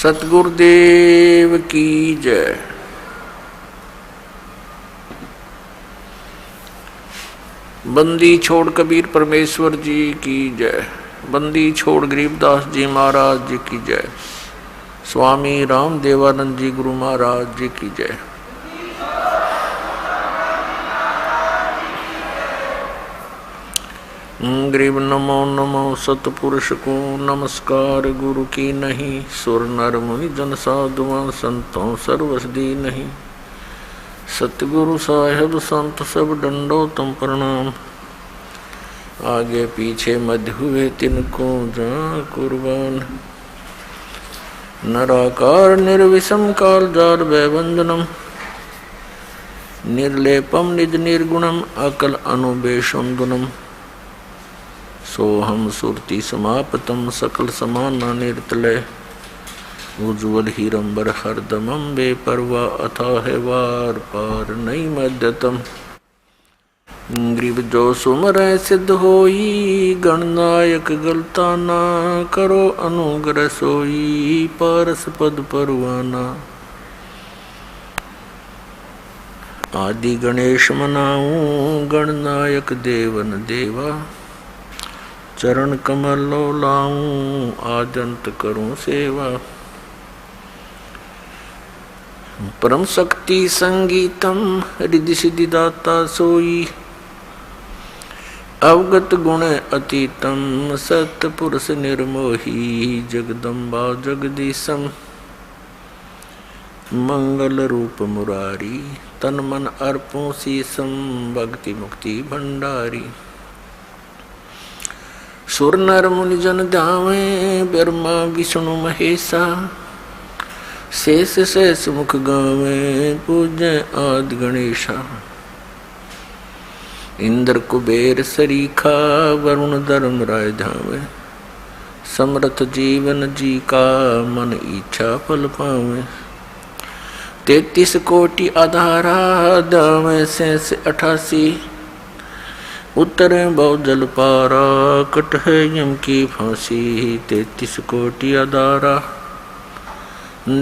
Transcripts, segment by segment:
सतगुरुदेव की जय। बंदी छोड़ कबीर परमेश्वर जी की जय। बंदी छोड़ गरीबदास जी महाराज जी की जय। स्वामी राम देवानंद जी गुरु महाराज जी की जय। गरीब नमो नमो सतपुरुष को नमस्कार। गुरु की नहीं सुर नर मुनि जन साधुआं संतों सर्वसदी नहीं। सतगुरु साहेब संत सब डंडो तुम प्रणाम। आगे पीछे मध्य हुए तिनको जा कुर्बान। नराकार निर्विषम काल जार वैवंदनम। निर्लेपम निज निर्गुणम अकल अनुबेशुंदनम। सोहम सुरति समापतम सकल समाना निर्तलय। उज्ज्वल हीरंबर हरदमम बेपरवा अथाह वार पार नहीं मध्यतम। गरीब जो सुमर सिद्ध होई गणनायक गलता ना करो अनुग्रह सोई पारस पद परवाना। आदि गणेश मनाऊं गणनायक देवन देवा। चरण कमल लो लाऊं आजंत करूं सेवा। परम शक्ति संगीतम रिद्धि सिद्धि दाता सोई। अवगत गुण अतीतम सतपुरुष निर्मोही। जगदम्बा जगदीशम मंगल रूप मुरारी। तन मन अर्पों शीसम भक्ति मुक्ति भंडारी। सुर नर मुनि जन ध्यावे ब्रह्मा विष्णु महेशा। शेष शेष मुख गावे पूज्य आदि गणेशा। इंद्र कुबेर सरीखा वरुण धर्म राय धावे। समर्थ जीवन जी का मन इच्छा फल पावे। 33 कोटि आधारा दावे शेष 88। उतरे बहु जल पारा कट है यम की फांसी। 33 कोटि अदारा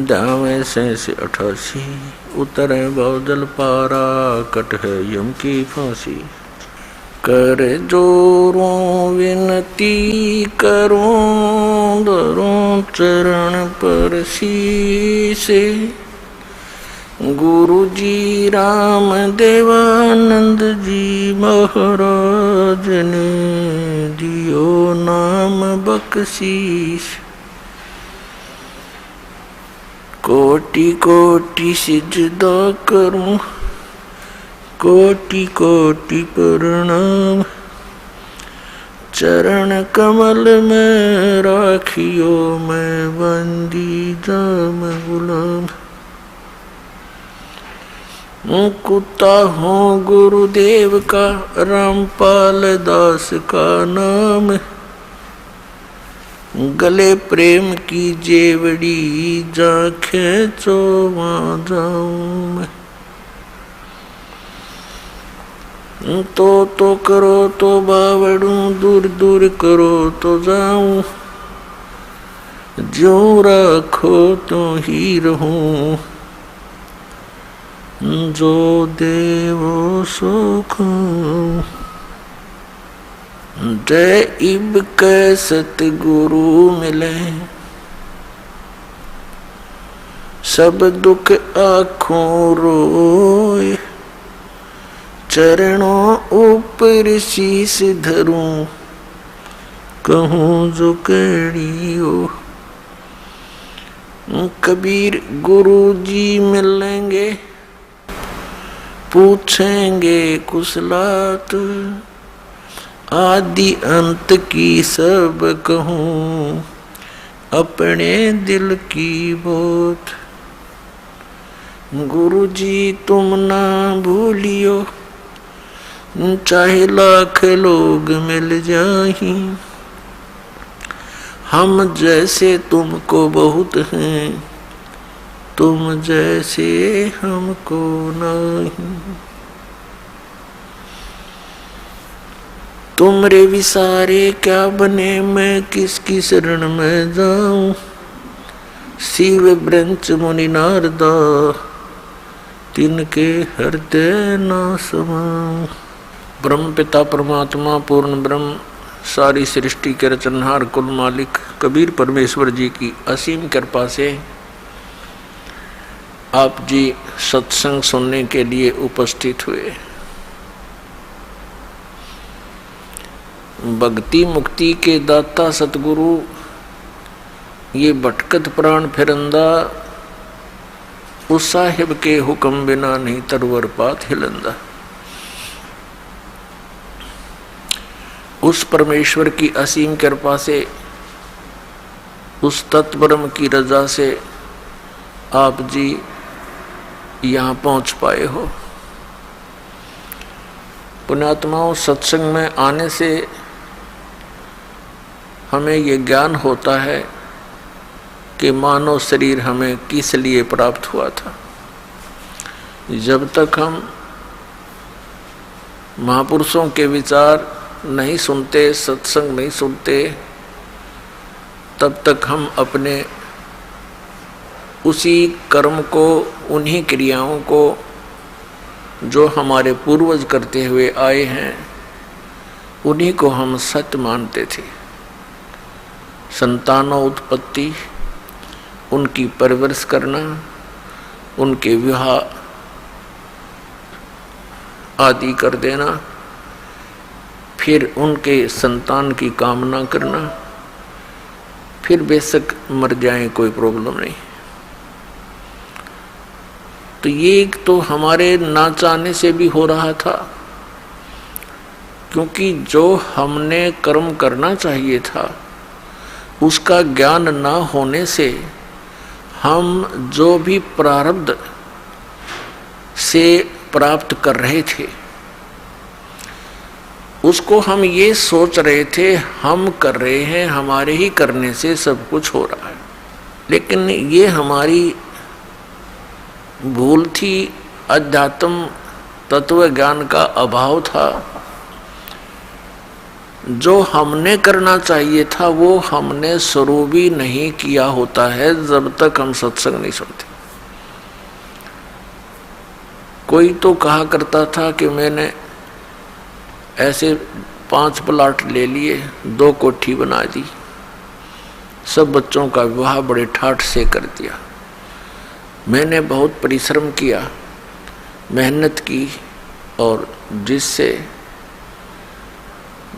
दावे शेष 88। उतरे बहु जल पारा कट है यम की फांसी। कर जोरों विनती करूं धरूं चरण पर शीसे। गुरु जी राम देवानंद जी महाराज ने दियो नाम बख्शीश। कोटि कोटि सिजदा करूं कोटि कोटि प्रणाम। चरण कमल में राखियो मैं बंदी जाम गुलाम। कुत्ता हूँ गुरुदेव का रामपाल दास का नाम। गले प्रेम की जेवड़ी जा खेचो वहाँ जाऊं मैं। तो करो तो बावड़ू दूर दूर करो तो जाऊं। जो रखो तो ही रहूं। जो देवो सुख जय इब के सतगुरु मिले। सब दुख आँखों रोए। चरणों ऊपर शीस धरूं कहूँ जो केड़ी हो। कबीर गुरु जी मिलेंगे पूछेंगे कुशलात। आदि अंत की सब कहूँ अपने दिल की बात। गुरु जी तुम ना भूलियो चाहे लाख लोग मिल जाही। हम जैसे तुमको बहुत हैं तुम जैसे हमको नहीं। तुमरे विसारे क्या बने मैं किसकी शरण में जाऊं। शिव ब्रंच मुनि नारदा तिनके हृदय न समाऊं। ब्रह्म पिता परमात्मा पूर्ण ब्रह्म सारी सृष्टि के रचनहार कुल मालिक कबीर परमेश्वर जी की असीम कृपा से आप जी सत्संग सुनने के लिए उपस्थित हुए। भक्ति मुक्ति के दाता सतगुरु ये भटकत प्राण फिरंदा, उस साहिब के हुक्म बिना नहीं तरवर पात हिलंदा। उस परमेश्वर की असीम कृपा से, उस तत्ब्रह्म की रजा से आप जी यहाँ पहुँच पाए हो। पुण्यात्माओं, सत्संग में आने से हमें ये ज्ञान होता है कि मानव शरीर हमें किस लिए प्राप्त हुआ था। जब तक हम महापुरुषों के विचार नहीं सुनते, सत्संग नहीं सुनते, तब तक हम अपने उसी कर्म को, उन्हीं क्रियाओं को जो हमारे पूर्वज करते हुए आए हैं, उन्हीं को हम सत्य मानते थे। संतानों उत्पत्ति, उनकी परवरिश करना, उनके विवाह आदि कर देना, फिर उनके संतान की कामना करना, फिर बेशक मर जाए कोई प्रॉब्लम नहीं। तो ये तो हमारे ना चाहने से भी हो रहा था, क्योंकि जो हमने कर्म करना चाहिए था उसका ज्ञान ना होने से हम जो भी प्रारब्ध से प्राप्त कर रहे थे उसको हम ये सोच रहे थे हम कर रहे हैं, हमारे ही करने से सब कुछ हो रहा है। लेकिन ये हमारी भूल थी, अध्यात्म तत्व ज्ञान का अभाव था। जो हमने करना चाहिए था वो हमने शुरू भी नहीं किया होता है जब तक हम सत्संग नहीं सुनते। कोई तो कहा करता था कि मैंने ऐसे 5 प्लाट ले लिए, 2 कोठी बना दी, सब बच्चों का विवाह बड़े ठाठ से कर दिया। मैंने बहुत परिश्रम किया, मेहनत की, और जिससे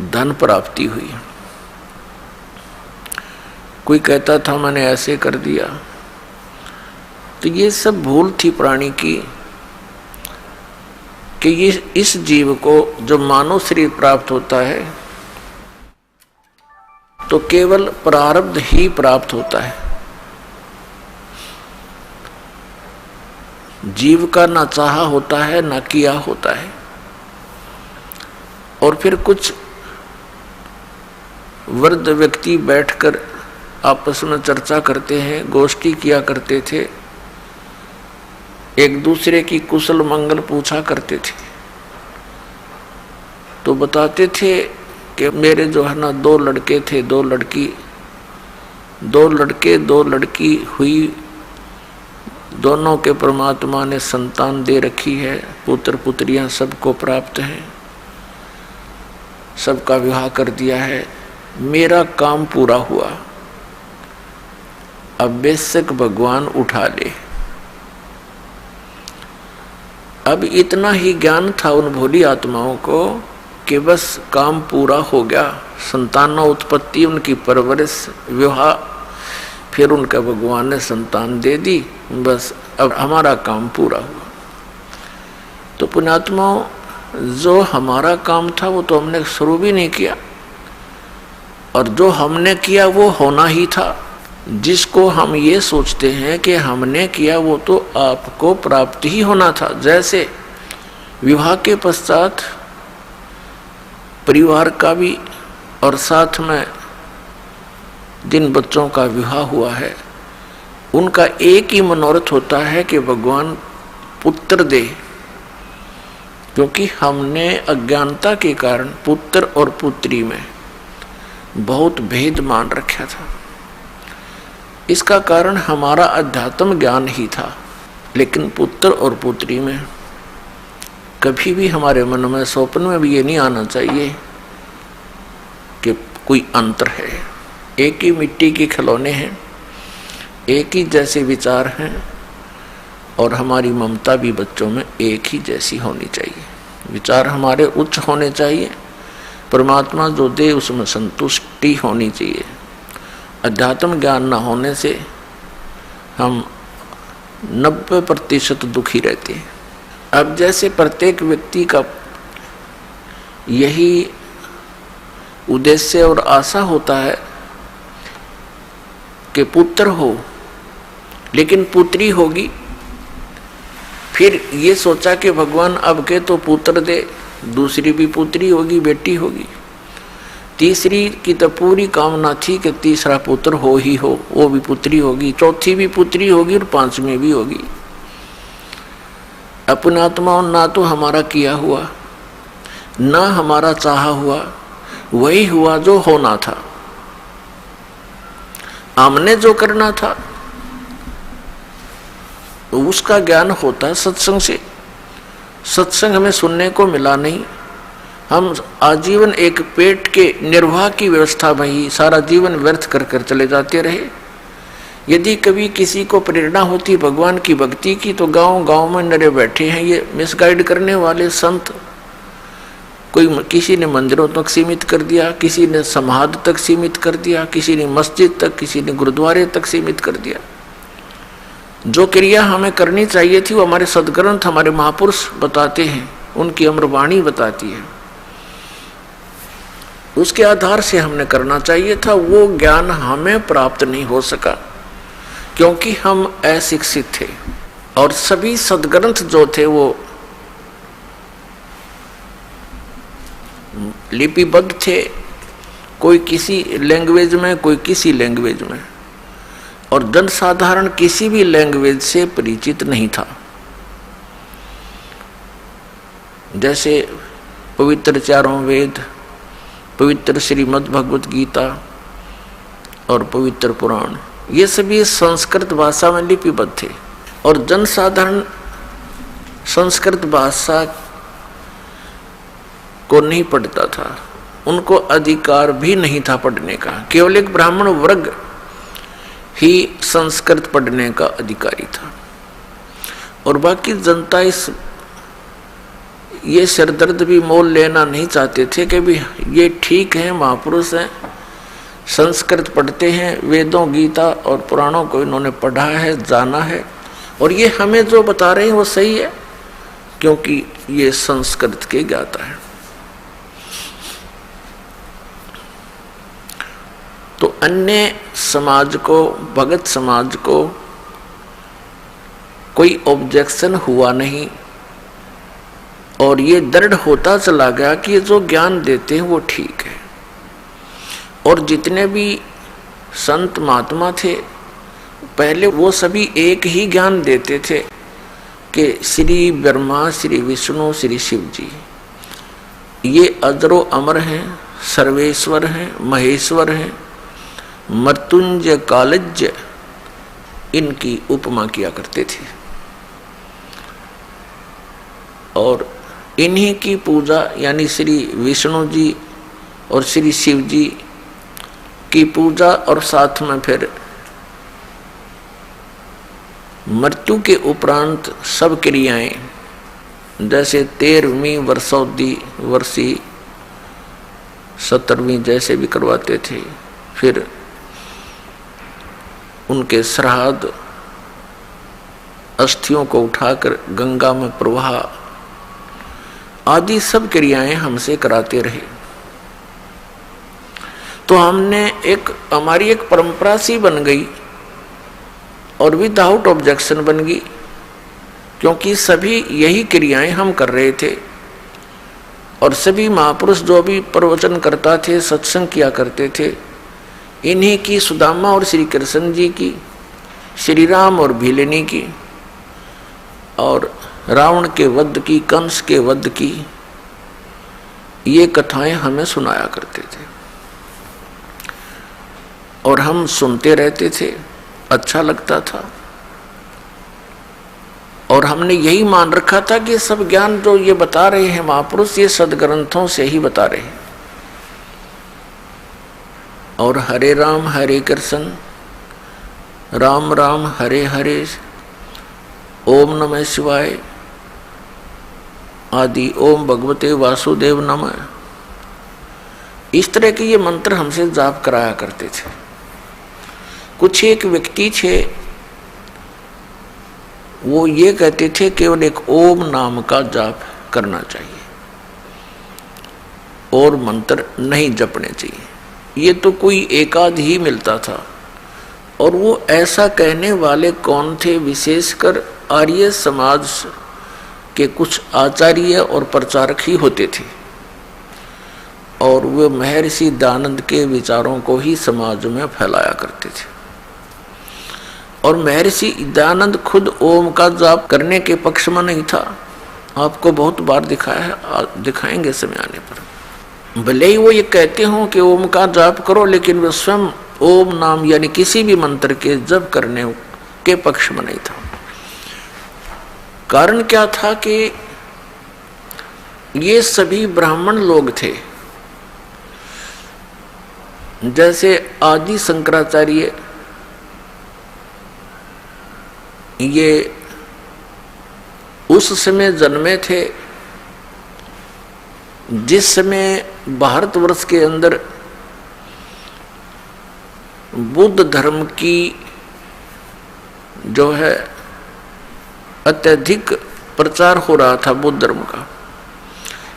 धन प्राप्ति हुई। कोई कहता था मैंने ऐसे कर दिया। तो ये सब भूल थी प्राणी की कि ये इस जीव को जो मानव शरीर प्राप्त होता है तो केवल प्रारब्ध ही प्राप्त होता है। जीव का ना चाहा होता है ना किया होता है। और फिर कुछ वृद्ध व्यक्ति बैठकर आपस में चर्चा करते हैं, गोष्ठी किया करते थे, एक दूसरे की कुशल मंगल पूछा करते थे। तो बताते थे कि मेरे जो है ना 2 लड़के थे, 2 लड़की, 2 लड़के 2 लड़की हुई, दोनों के परमात्मा ने संतान दे रखी है, पुत्र पुत्रियां सबको प्राप्त हैं, सबका विवाह कर दिया है, मेरा काम पूरा हुआ, अब बेशक भगवान उठा ले। अब इतना ही ज्ञान था उन भोली आत्माओं को कि बस काम पूरा हो गया, संतानों उत्पत्ति, उनकी परवरिश, विवाह, फिर उनका भगवान ने संतान दे दी, बस अब हमारा काम पूरा हुआ। तो पुण्यात्माओं, जो हमारा काम था वो तो हमने शुरू भी नहीं किया, और जो हमने किया वो होना ही था। जिसको हम ये सोचते हैं कि हमने किया वो तो आपको प्राप्त ही होना था। जैसे विवाह के पश्चात परिवार का भी और साथ में जिन बच्चों का विवाह हुआ है उनका एक ही मनोरथ होता है कि भगवान पुत्र दे, क्योंकि हमने अज्ञानता के कारण पुत्र और पुत्री में बहुत भेद मान रखा था। इसका कारण हमारा अध्यात्म ज्ञान ही था। लेकिन पुत्र और पुत्री में कभी भी हमारे मन में स्वप्न में भी ये नहीं आना चाहिए कि कोई अंतर है। एक ही मिट्टी के खिलौने हैं, एक ही जैसे विचार हैं, और हमारी ममता भी बच्चों में एक ही जैसी होनी चाहिए। विचार हमारे उच्च होने चाहिए, परमात्मा जो दे उसमें संतुष्टि होनी चाहिए। अध्यात्म ज्ञान न होने से हम 90% दुखी रहते हैं। अब जैसे प्रत्येक व्यक्ति का यही उद्देश्य और आशा होता है कि पुत्र हो, लेकिन पुत्री होगी, फिर ये सोचा कि भगवान अब के तो पुत्र दे, दूसरी भी पुत्री होगी, बेटी होगी। तीसरी की तो पूरी कामना थी कि तीसरा पुत्र हो ही हो, वो भी पुत्री होगी, चौथी भी पुत्री होगी और पांचवी भी होगी। अपने आत्माओं ना तो हमारा किया हुआ, ना हमारा चाहा हुआ, वही हुआ जो होना था। हमने जो करना था उसका ज्ञान होता है सत्संग से। सत्संग हमें सुनने को मिला नहीं। हम आजीवन एक पेट के निर्वाह की व्यवस्था में ही सारा जीवन व्यर्थ कर कर चले जाते रहे। यदि कभी किसी को प्रेरणा होती भगवान की भक्ति की तो गांव गांव में नरे बैठे हैं ये मिसगाइड करने वाले संत। कोई किसी ने मंदिरों तक सीमित कर दिया, किसी ने समाध तक सीमित कर दिया, किसी ने मस्जिद तक, किसी ने गुरुद्वारे तक सीमित कर दिया। जो क्रिया हमें करनी चाहिए थी वो हमारे सदग्रंथ, हमारे महापुरुष बताते हैं, उनकी अमरवाणी बताती है। उसके आधार से हमने करना चाहिए था। वो ज्ञान हमें प्राप्त नहीं हो सका क्योंकि हम अशिक्षित थे। और सभी सदग्रंथ जो थे वो लिपिबद्ध थे, कोई किसी लैंग्वेज में, कोई किसी लैंग्वेज में, और जनसाधारण किसी भी लैंग्वेज से परिचित नहीं था। जैसे पवित्र चारों वेद, पवित्र श्रीमद् भगवत गीता और पवित्र पुराण, ये सभी संस्कृत भाषा में लिपिबद्ध थे। और जनसाधारण संस्कृत भाषा को नहीं पढ़ता था, उनको अधिकार भी नहीं था पढ़ने का। केवल एक ब्राह्मण वर्ग ही संस्कृत पढ़ने का अधिकारी था, और बाकी जनता ये सिरदर्द भी मोल लेना नहीं चाहते थे कि भी ये ठीक है, महापुरुष हैं, संस्कृत पढ़ते हैं, वेदों गीता और पुराणों को इन्होंने पढ़ा है, जाना है, और ये हमें जो बता रहे हैं वो सही है क्योंकि ये संस्कृत के ज्ञाता है। तो अन्य समाज को, भगत समाज को कोई ऑब्जेक्शन हुआ नहीं, और ये दृढ़ होता चला गया कि ये जो ज्ञान देते हैं वो ठीक है। और जितने भी संत महात्मा थे पहले वो सभी एक ही ज्ञान देते थे कि श्री ब्रह्मा, श्री विष्णु, श्री शिव जी ये अजरो अमर हैं, सर्वेश्वर हैं, महेश्वर हैं, मृत्युंजय कालज्य, इनकी उपमा किया करते थे। और इन्हीं की पूजा यानी श्री विष्णु जी और श्री शिव जी की पूजा, और साथ में फिर मृत्यु के उपरांत सब क्रियाएं, जैसे 13वीं वर्षोद्धी वर्षी 17वीं जैसे भी करवाते थे, फिर उनके श्राद्ध, अस्थियों को उठाकर गंगा में प्रवाह आदि सब क्रियाएं हमसे कराते रहे। तो हमारी एक परंपरा सी बन गई और विदाउट ऑब्जेक्शन बन गई, क्योंकि सभी यही क्रियाएं हम कर रहे थे। और सभी महापुरुष जो भी प्रवचन करता थे, सत्संग किया करते थे, इन्हीं की, सुदामा और श्री कृष्ण जी की, श्री राम और भीलनी की, और रावण के वध की, कंस के वध की, ये कथाएं हमें सुनाया करते थे और हम सुनते रहते थे। अच्छा लगता था। और हमने यही मान रखा था कि सब ज्ञान जो ये बता रहे हैं महापुरुष, ये सदग्रंथों से ही बता रहे हैं। और हरे कृष्ण राम राम हरे हरे, ओम नमः शिवाय आदि, ओम भगवते वासुदेव नमः, इस तरह के ये मंत्र हमसे जाप कराया करते थे। कुछ एक व्यक्ति थे, वो ये कहते थे केवल एक ओम नाम का जाप करना चाहिए और मंत्र नहीं जपने चाहिए। ये तो कोई एकाध ही मिलता था। और वो ऐसा कहने वाले कौन थे? विशेषकर आर्य समाज के कुछ आचार्य और प्रचारक ही होते थे। और वे महर्षि दयानंद के विचारों को ही समाज में फैलाया करते थे। और महर्षि दयानंद खुद ओम का जाप करने के पक्ष में नहीं था। आपको बहुत बार दिखाया है, दिखाएंगे समय आने पर। भले ही वो ये कहते हों कि ओम का जाप करो, लेकिन वे स्वयं ओम नाम यानी किसी भी मंत्र के जप करने के पक्ष में नहीं था। कारण क्या था कि ये सभी ब्राह्मण लोग थे। जैसे आदि शंकराचार्य, ये उस समय जन्मे थे जिस समय भारतवर्ष के अंदर बुद्ध धर्म की जो है अत्यधिक प्रचार हो रहा था बुद्ध धर्म का,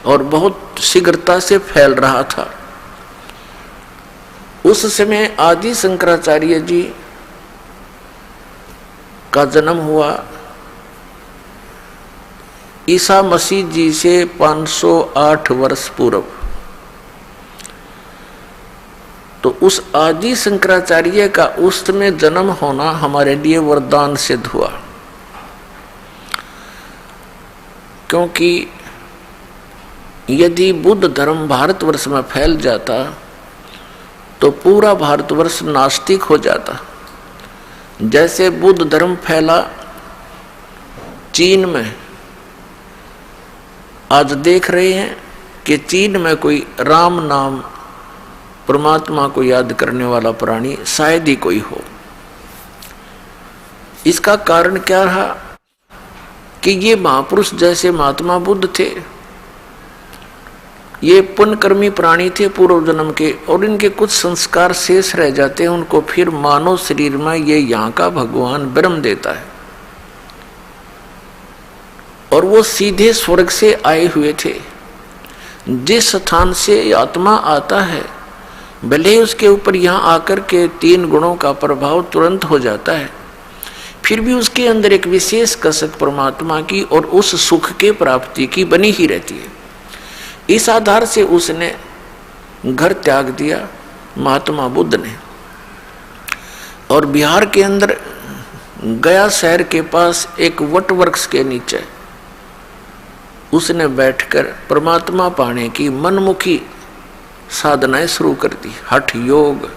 और बहुत शीघ्रता से फैल रहा था। उस समय आदि शंकराचार्य जी का जन्म हुआ ईसा मसीह जी से 508 वर्ष पूर्व। तो उस आदि शंकराचार्य का उस समय जन्म होना हमारे लिए वरदान सिद्ध हुआ, क्योंकि यदि बुद्ध धर्म भारतवर्ष में फैल जाता तो पूरा भारतवर्ष नास्तिक हो जाता। जैसे बुद्ध धर्म फैला चीन में, आज देख रहे हैं कि चीन में कोई राम नाम परमात्मा को याद करने वाला प्राणी शायद ही कोई हो। इसका कारण क्या रहा कि ये महापुरुष जैसे महात्मा बुद्ध थे, ये पुण्यकर्मी प्राणी थे पूर्व जन्म के, और इनके कुछ संस्कार शेष रह जाते हैं। उनको फिर मानव शरीर में ये यहाँ का भगवान ब्रह्म देता है, और वो सीधे स्वर्ग से आए हुए थे। जिस स्थान से आत्मा आता है, भले ही उसके ऊपर यहाँ आकर के 3 गुणों का प्रभाव तुरंत हो जाता है, फिर भी उसके अंदर एक विशेष कसक परमात्मा की और उस सुख के प्राप्ति की बनी ही रहती है। इस आधार से उसने घर त्याग दिया महात्मा बुद्ध ने, और बिहार के अंदर गया शहर के पास एक वट वृक्ष के नीचे उसने बैठकर परमात्मा पाने की मनमुखी साधनाएं शुरू कर दी। हठ योग,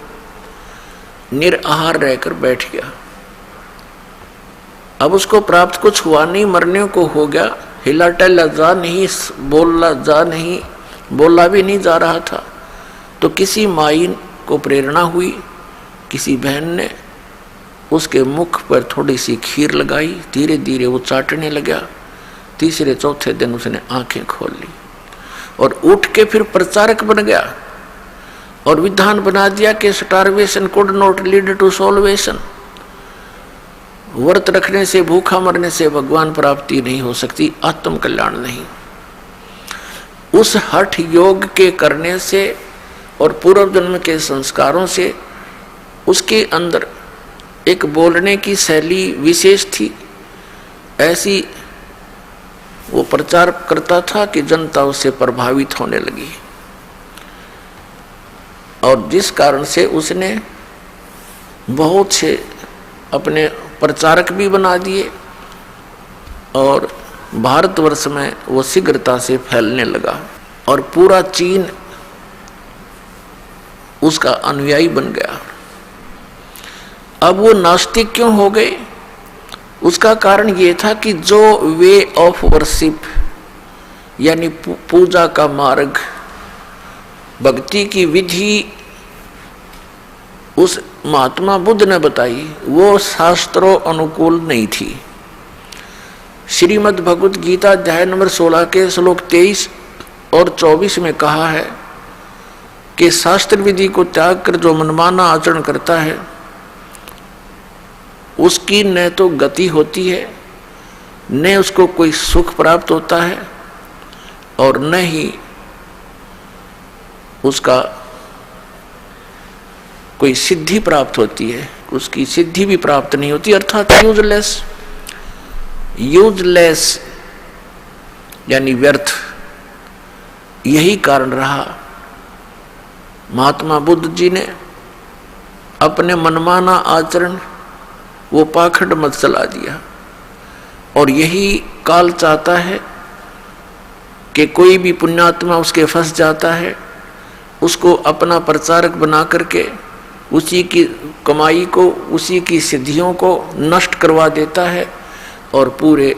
निराहार रहकर बैठ गया। अब उसको प्राप्त कुछ हुआ नहीं, मरने को हो गया। हिला टहला जा नहीं, बोला भी नहीं जा रहा था। तो किसी माई को प्रेरणा हुई, किसी बहन ने उसके मुख पर थोड़ी सी खीर लगाई, धीरे धीरे वो चाटने लगा। तीसरे चौथे दिन उसने आंखें खोल ली और उठ के फिर प्रचारक बन गया और विधान बना दिया कि starvation could not lead to salvation. व्रत रखने से, भूखा मरने से भगवान प्राप्ति नहीं हो सकती, आत्म कल्याण नहीं। उस हठ योग के करने से और पूर्व जन्म के संस्कारों से उसके अंदर एक बोलने की शैली विशेष थी। ऐसी वो प्रचार करता था कि जनता उससे प्रभावित होने लगी, और जिस कारण से उसने बहुत से अपने प्रचारक भी बना दिए, और भारतवर्ष में वो शीघ्रता से फैलने लगा और पूरा चीन उसका अनुयायी बन गया। अब वो नास्तिक क्यों हो गए? उसका कारण ये था कि जो वे ऑफ वर्शिप यानी पूजा का मार्ग, भक्ति की विधि उस महात्मा बुद्ध ने बताई, वो शास्त्रों अनुकूल नहीं थी। श्रीमद् भगवत गीता अध्याय नंबर 16 के श्लोक 23 और 24 में कहा है कि शास्त्र विधि को त्याग कर जो मनमाना आचरण करता है उसकी न तो गति होती है, न उसको कोई सुख प्राप्त होता है, और न ही उसका कोई सिद्धि प्राप्त होती है, उसकी सिद्धि भी प्राप्त नहीं होती, अर्थात यूजलेस। यूजलेस यानी व्यर्थ। यही कारण रहा महात्मा बुद्ध जी ने अपने मनमाना आचरण, वो पाखंड मत चला दिया। और यही काल चाहता है कि कोई भी पुण्यात्मा उसके फंस जाता है, उसको अपना प्रचारक बना करके उसी की कमाई को, उसी की सिद्धियों को नष्ट करवा देता है और पूरे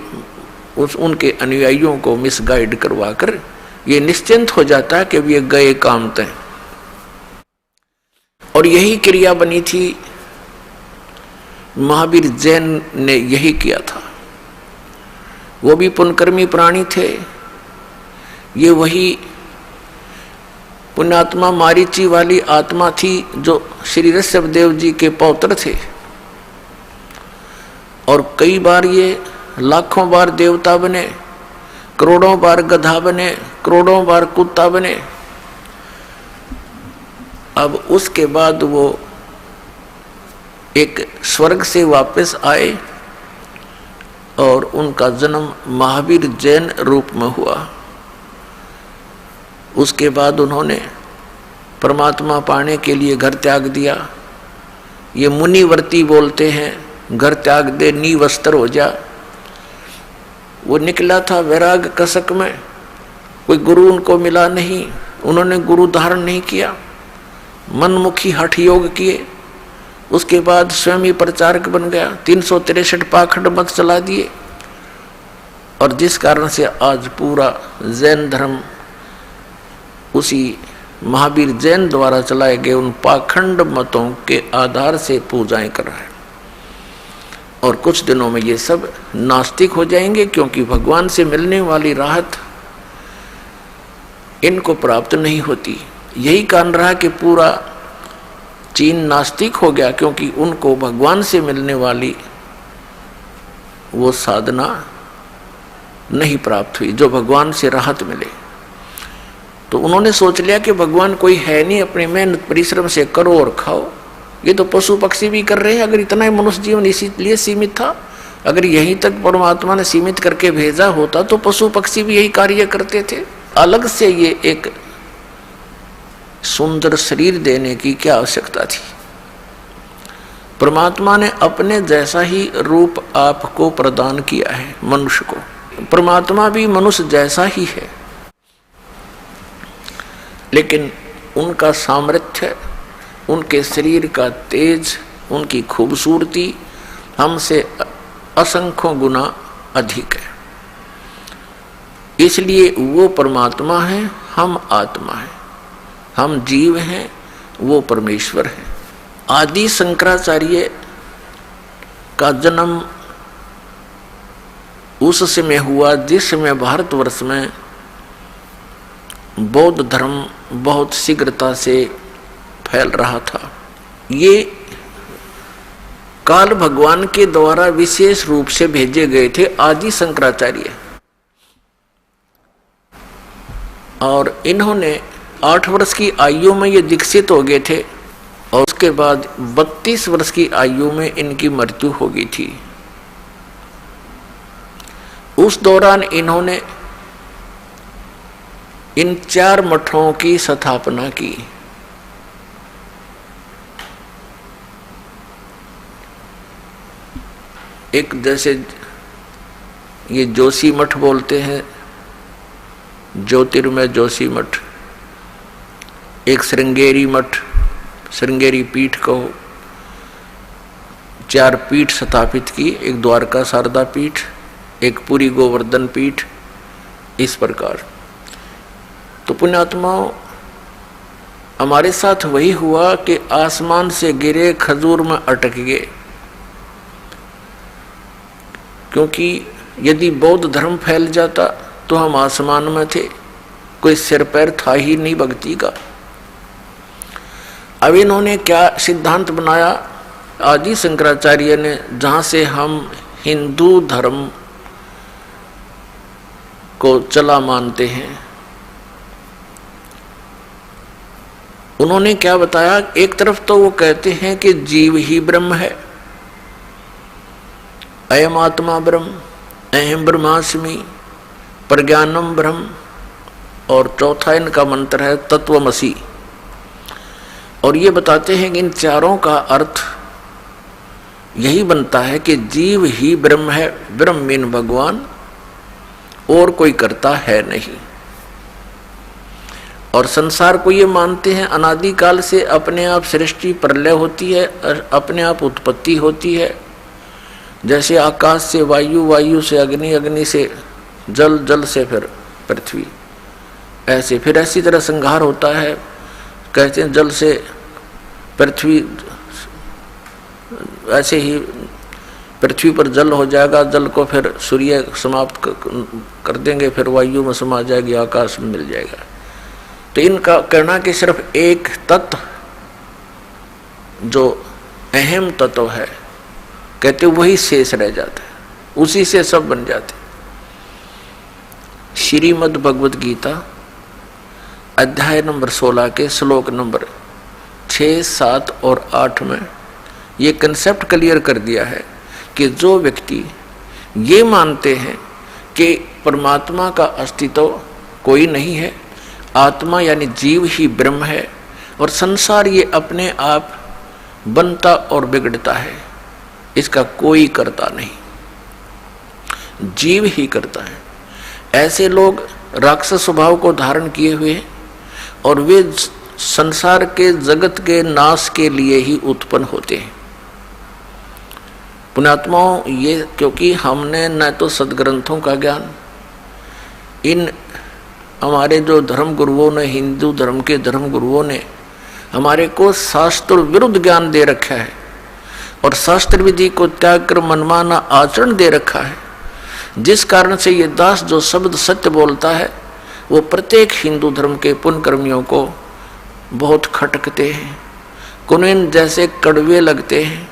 उनके अनुयायियों को मिसगाइड करवा कर ये निश्चिंत हो जाता है कि ये गए काम तय। और यही क्रिया बनी थी, महावीर जैन ने यही किया था। वो भी पुण्यकर्मी प्राणी थे। ये वही पुण्यात्मा मारीची वाली आत्मा थी जो श्री ऋषभदेव जी के पौत्र थे, और कई बार ये लाखों बार देवता बने, करोड़ों बार गधा बने, करोड़ों बार कुत्ता बने। अब उसके बाद वो एक स्वर्ग से वापस आए और उनका जन्म महावीर जैन रूप में हुआ। उसके बाद उन्होंने परमात्मा पाने के लिए घर त्याग दिया। ये मुनिवर्ती बोलते हैं, घर त्याग दे नी वस्त्र हो जा। वो निकला था वैराग कसक में, कोई गुरु उनको मिला नहीं, उन्होंने गुरु धारण नहीं किया, मनमुखी हठ योग किए। उसके बाद स्वयं ही प्रचारक बन गया, 363 पाखंड मत चला दिए, और जिस कारण से आज पूरा जैन धर्म उसी महावीर जैन द्वारा चलाए गए उन पाखंड मतों के आधार से पूजाएं कर रहा है। और कुछ दिनों में ये सब नास्तिक हो जाएंगे, क्योंकि भगवान से मिलने वाली राहत इनको प्राप्त नहीं होती। यही कारण रहा कि पूरा चीन नास्तिक हो गया, क्योंकि उनको भगवान से मिलने वाली वो साधना नहीं प्राप्त हुई जो भगवान से राहत मिले। तो उन्होंने सोच लिया कि भगवान कोई है नहीं, अपने मेहनत परिश्रम से करो और खाओ। ये तो पशु पक्षी भी कर रहे हैं। अगर इतना ही मनुष्य जीवन इसीलिए सीमित था, अगर यहीं तक परमात्मा ने सीमित करके भेजा होता तो पशु पक्षी भी यही कार्य करते थे। अलग से ये एक सुंदर शरीर देने की क्या आवश्यकता थी? परमात्मा ने अपने जैसा ही रूप आपको प्रदान किया है मनुष्य को। परमात्मा भी मनुष्य जैसा ही है, लेकिन उनका सामर्थ्य, उनके शरीर का तेज, उनकी खूबसूरती हमसे असंख्यों गुना अधिक है। इसलिए वो परमात्मा है, हम आत्मा हैं, हम जीव हैं, वो परमेश्वर है। आदि शंकराचार्य का जन्म उस समय हुआ जिस समय भारतवर्ष में बौद्ध धर्म बहुत शीघ्रता से फैल रहा था। ये काल भगवान के द्वारा विशेष रूप से भेजे गए थे आदि शंकराचार्य, और इन्होंने 8 वर्ष की आयु में ये दीक्षित हो गए थे, और उसके बाद 32 वर्ष की आयु में इनकी मृत्यु हो गई थी। उस दौरान इन्होंने इन 4 मठों की स्थापना की। एक जैसे ये जोशी मठ बोलते हैं, ज्योतिर्मय जोशी मठ, एक श्रृंगेरी मठ, श्रृंगेरी पीठ कहो, 4 पीठ स्थापित की, एक द्वारका शारदा पीठ, एक पुरी गोवर्धन पीठ, इस प्रकार। तो पुण्यात्माओं, हमारे साथ वही हुआ कि आसमान से गिरे, खजूर में अटक गए। क्योंकि यदि बौद्ध धर्म फैल जाता तो हम आसमान में थे, कोई सिर पैर था ही नहीं भक्ति का। अब इन्होंने क्या सिद्धांत बनाया, आदि शंकराचार्य ने, जहां से हम हिंदू धर्म को चला मानते हैं, उन्होंने क्या बताया। एक तरफ तो वो कहते हैं कि जीव ही ब्रह्म है, अयम आत्मा ब्रह्म, अहम ब्रह्मास्मि, प्रज्ञानम ब्रह्म, और चौथा इनका मंत्र है तत्वमसि। और ये बताते हैं कि इन चारों का अर्थ यही बनता है कि जीव ही ब्रह्म है, ब्रह्म मीन भगवान, और कोई करता है नहीं। और संसार को ये मानते हैं अनादिकाल से अपने आप सृष्टि प्रलय होती है, अपने आप उत्पत्ति होती है। जैसे आकाश से वायु, वायु से अग्नि, अग्नि से जल, जल से फिर पृथ्वी, ऐसे फिर ऐसी तरह संहार होता है। कहते हैं जल से पृथ्वी, ऐसे ही पृथ्वी पर जल हो जाएगा, जल को फिर सूर्य समाप्त कर देंगे, फिर वायु में समा जाएगी, आकाश में मिल जाएगा। तो इनका कहना कि सिर्फ एक तत्व जो अहम तत्व है, कहते वही शेष रह जाता है, उसी से सब बन जाते। श्रीमद् भगवद गीता अध्याय नंबर 16 के श्लोक नंबर 6, 7 और 8 में ये कंसेप्ट क्लियर कर दिया है कि जो व्यक्ति ये मानते हैं कि परमात्मा का अस्तित्व कोई नहीं है, आत्मा यानी जीव ही ब्रह्म है, और संसार ये अपने आप बनता और बिगड़ता है, इसका कोई करता नहीं, जीव ही करता है। ऐसे लोग राक्षस स्वभाव को धारण किए हुए हैं और वे संसार के जगत के नाश के लिए ही उत्पन्न होते हैं। पुण्यात्माओं, ये क्योंकि हमने न तो सदग्रंथों का ज्ञान, इन हमारे जो धर्म गुरुओं ने, हिंदू धर्म के धर्म गुरुओं ने हमारे को शास्त्र विरुद्ध ज्ञान दे रखा है और शास्त्र विधि को त्याग कर मनमाना आचरण दे रखा है, जिस कारण से ये दास जो शब्द सत्य बोलता है वो प्रत्येक हिंदू धर्म के पुण्यकर्मियों को बहुत खटकते हैं, कुनैन जैसे कड़वे लगते हैं।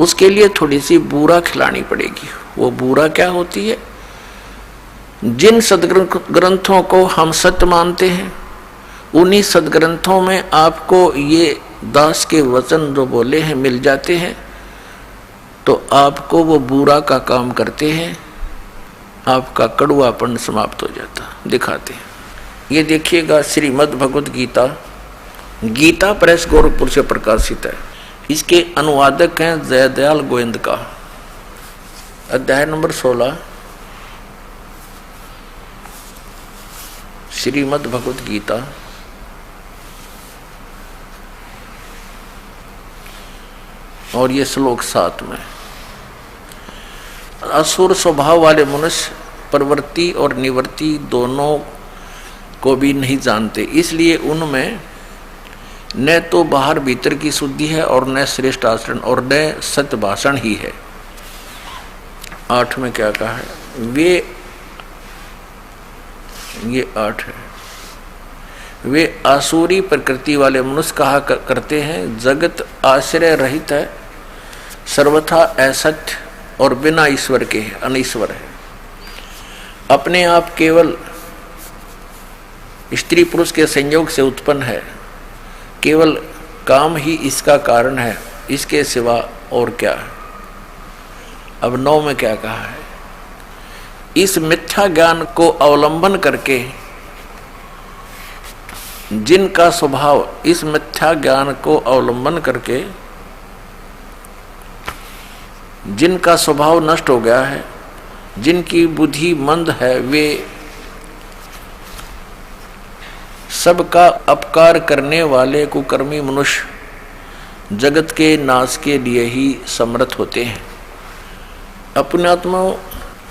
उसके लिए थोड़ी सी बूरा खिलानी पड़ेगी। वो बूरा क्या होती है? जिन सदग्रंथों को हम सत्य मानते हैं, उन्हीं सदग्रंथों में आपको ये दास के वचन जो बोले हैं मिल जाते हैं, तो आपको वो बुरा का काम करते हैं, आपका कड़वापन समाप्त हो जाता। दिखाते हैं, ये देखिएगा श्रीमद् भगवद गीता, गीता प्रेस गोरखपुर से प्रकाशित है। इसके अनुवादक हैं जयदयाल गोविंद का। अध्याय नंबर 16 श्रीमद् भगवद गीता और ये श्लोक 7 में। असुर स्वभाव वाले मनुष्य प्रवृत्ति और निवृत्ति दोनों को भी नहीं जानते, इसलिए उनमें न तो बाहर भीतर की शुद्धि है और न श्रेष्ठ आचरण और न सत्य भाषण ही है। 8 में क्या कहा है? ये 8 है। वे आसुरी प्रकृति वाले मनुष्य कहा करते हैं, जगत आश्रय रहित है, सर्वथा असत्य और बिना ईश्वर के है, अनीश्वर है। अपने आप केवल स्त्री पुरुष के संयोग से उत्पन्न है, केवल काम ही इसका कारण है, इसके सिवा और क्या है। अब 9 में क्या कहा है? इस मिथ्या ज्ञान को अवलंबन करके जिनका स्वभाव, इस मिथ्या ज्ञान को अवलंबन करके जिनका स्वभाव नष्ट हो गया है, जिनकी बुद्धि मंद है, वे सबका अपकार करने वाले कुकर्मी मनुष्य जगत के नाश के लिए ही समर्थ होते हैं। अपने आत्मा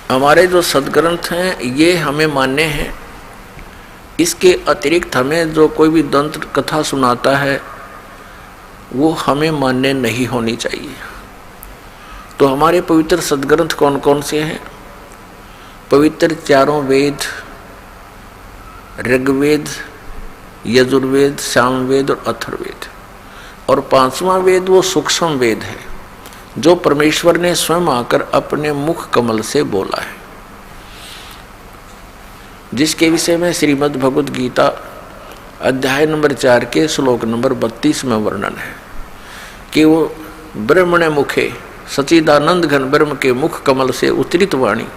हमारे जो सदग्रंथ हैं ये हमें मान्य हैं। इसके अतिरिक्त हमें जो कोई भी दंत कथा सुनाता है वो हमें मान्य नहीं होनी चाहिए। तो हमारे पवित्र सदग्रंथ कौन कौन से हैं? पवित्र चारों वेद, ऋग्वेद, यजुर्वेद, सामवेद और अथर्ववेद। और पांचवा वेद वो सूक्ष्म वेद है जो परमेश्वर ने स्वयं आकर अपने मुख कमल से बोला है, जिसके विषय में श्रीमद् भगवद गीता अध्याय नंबर 4 के श्लोक नंबर 32 में वर्णन है कि वो ब्रह्मणे मुखे सच्चिदानंद घन ब्रह्म के मुख कमल से उतरित वाणी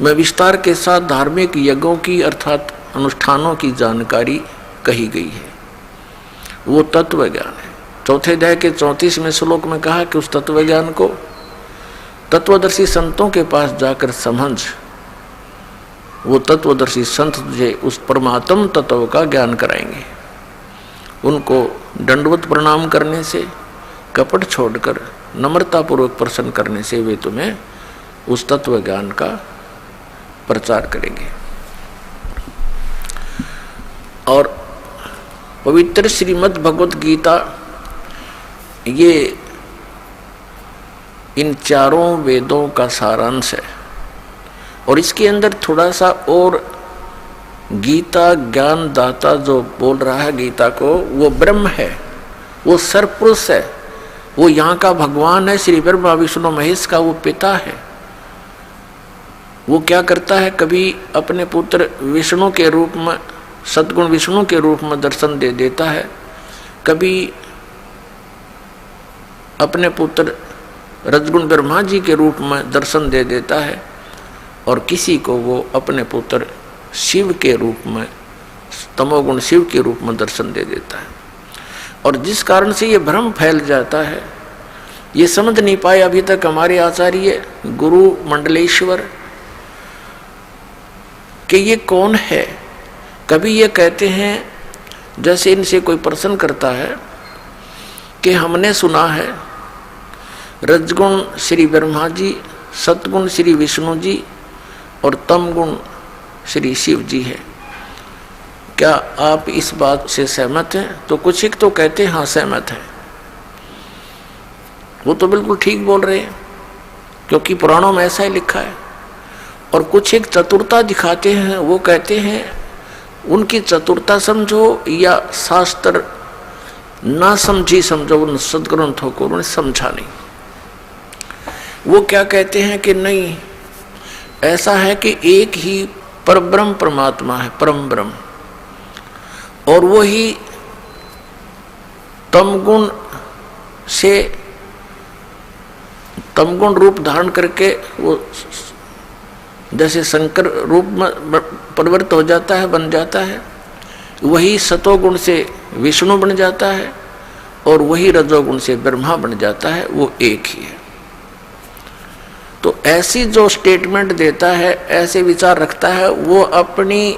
में विस्तार के साथ धार्मिक यज्ञों की अर्थात अनुष्ठानों की जानकारी कही गई है। वो तत्व ज्ञान है। चौथे अध्याय के 34वें श्लोक में कहा कि उस तत्व ज्ञान को तत्वदर्शी संतों के पास जाकर समझ। वो तत्वदर्शी संत तुझे उस परमात्म तत्व का ज्ञान कराएंगे। उनको दंडवत प्रणाम करने से, कपट छोड़कर नम्रतापूर्वक प्रसन्न करने से वे तुम्हें उस तत्व ज्ञान का प्रचार करेंगे। और पवित्र श्रीमद् भगवद गीता ये इन चारों वेदों का सारांश है। और इसके अंदर थोड़ा सा और गीता ज्ञान दाता जो बोल रहा है गीता को, वो ब्रह्म है, वो सर्वपुरुष है, वो यहाँ का भगवान है, श्री ब्रह्मा विष्णु महेश का वो पिता है। वो क्या करता है, कभी अपने पुत्र विष्णु के रूप में, सद्गुण विष्णु के रूप में दर्शन दे देता है, कभी अपने पुत्र रजगुण ब्रह्मा जी के रूप में दर्शन दे देता है, और किसी को वो अपने पुत्र शिव के रूप में, तमोगुण शिव के रूप में दर्शन दे देता है। और जिस कारण से ये भ्रम फैल जाता है, ये समझ नहीं पाए अभी तक हमारे आचार्य गुरु मंडलेश्वर कि ये कौन है। कभी ये कहते हैं, जैसे इनसे कोई प्रश्न करता है कि हमने सुना है रजगुण श्री ब्रह्मा जी, सतगुण श्री विष्णु जी और तमगुण श्री शिव जी है, क्या आप इस बात से सहमत हैं? तो कुछ एक तो कहते हैं हाँ सहमत हैं, वो तो बिल्कुल ठीक बोल रहे हैं क्योंकि पुराणों में ऐसा ही लिखा है। और कुछ एक चतुरता दिखाते हैं, वो कहते हैं उनकी चतुरता समझो या शास्त्र ना समझी समझो, उन सदग्रंथों को उन्होंने समझा नहीं। वो क्या कहते हैं कि नहीं, ऐसा है कि एक ही परब्रह्म परमात्मा है, परम ब्रह्म, और वो ही तमगुण से तमगुण रूप धारण करके वो जैसे शंकर रूप में परिवर्तित हो जाता है, बन जाता है, वही सतोगुण से विष्णु बन जाता है और वही रजोगुण से ब्रह्मा बन जाता है, वो एक ही है। तो ऐसी जो स्टेटमेंट देता है, ऐसे विचार रखता है, वो अपनी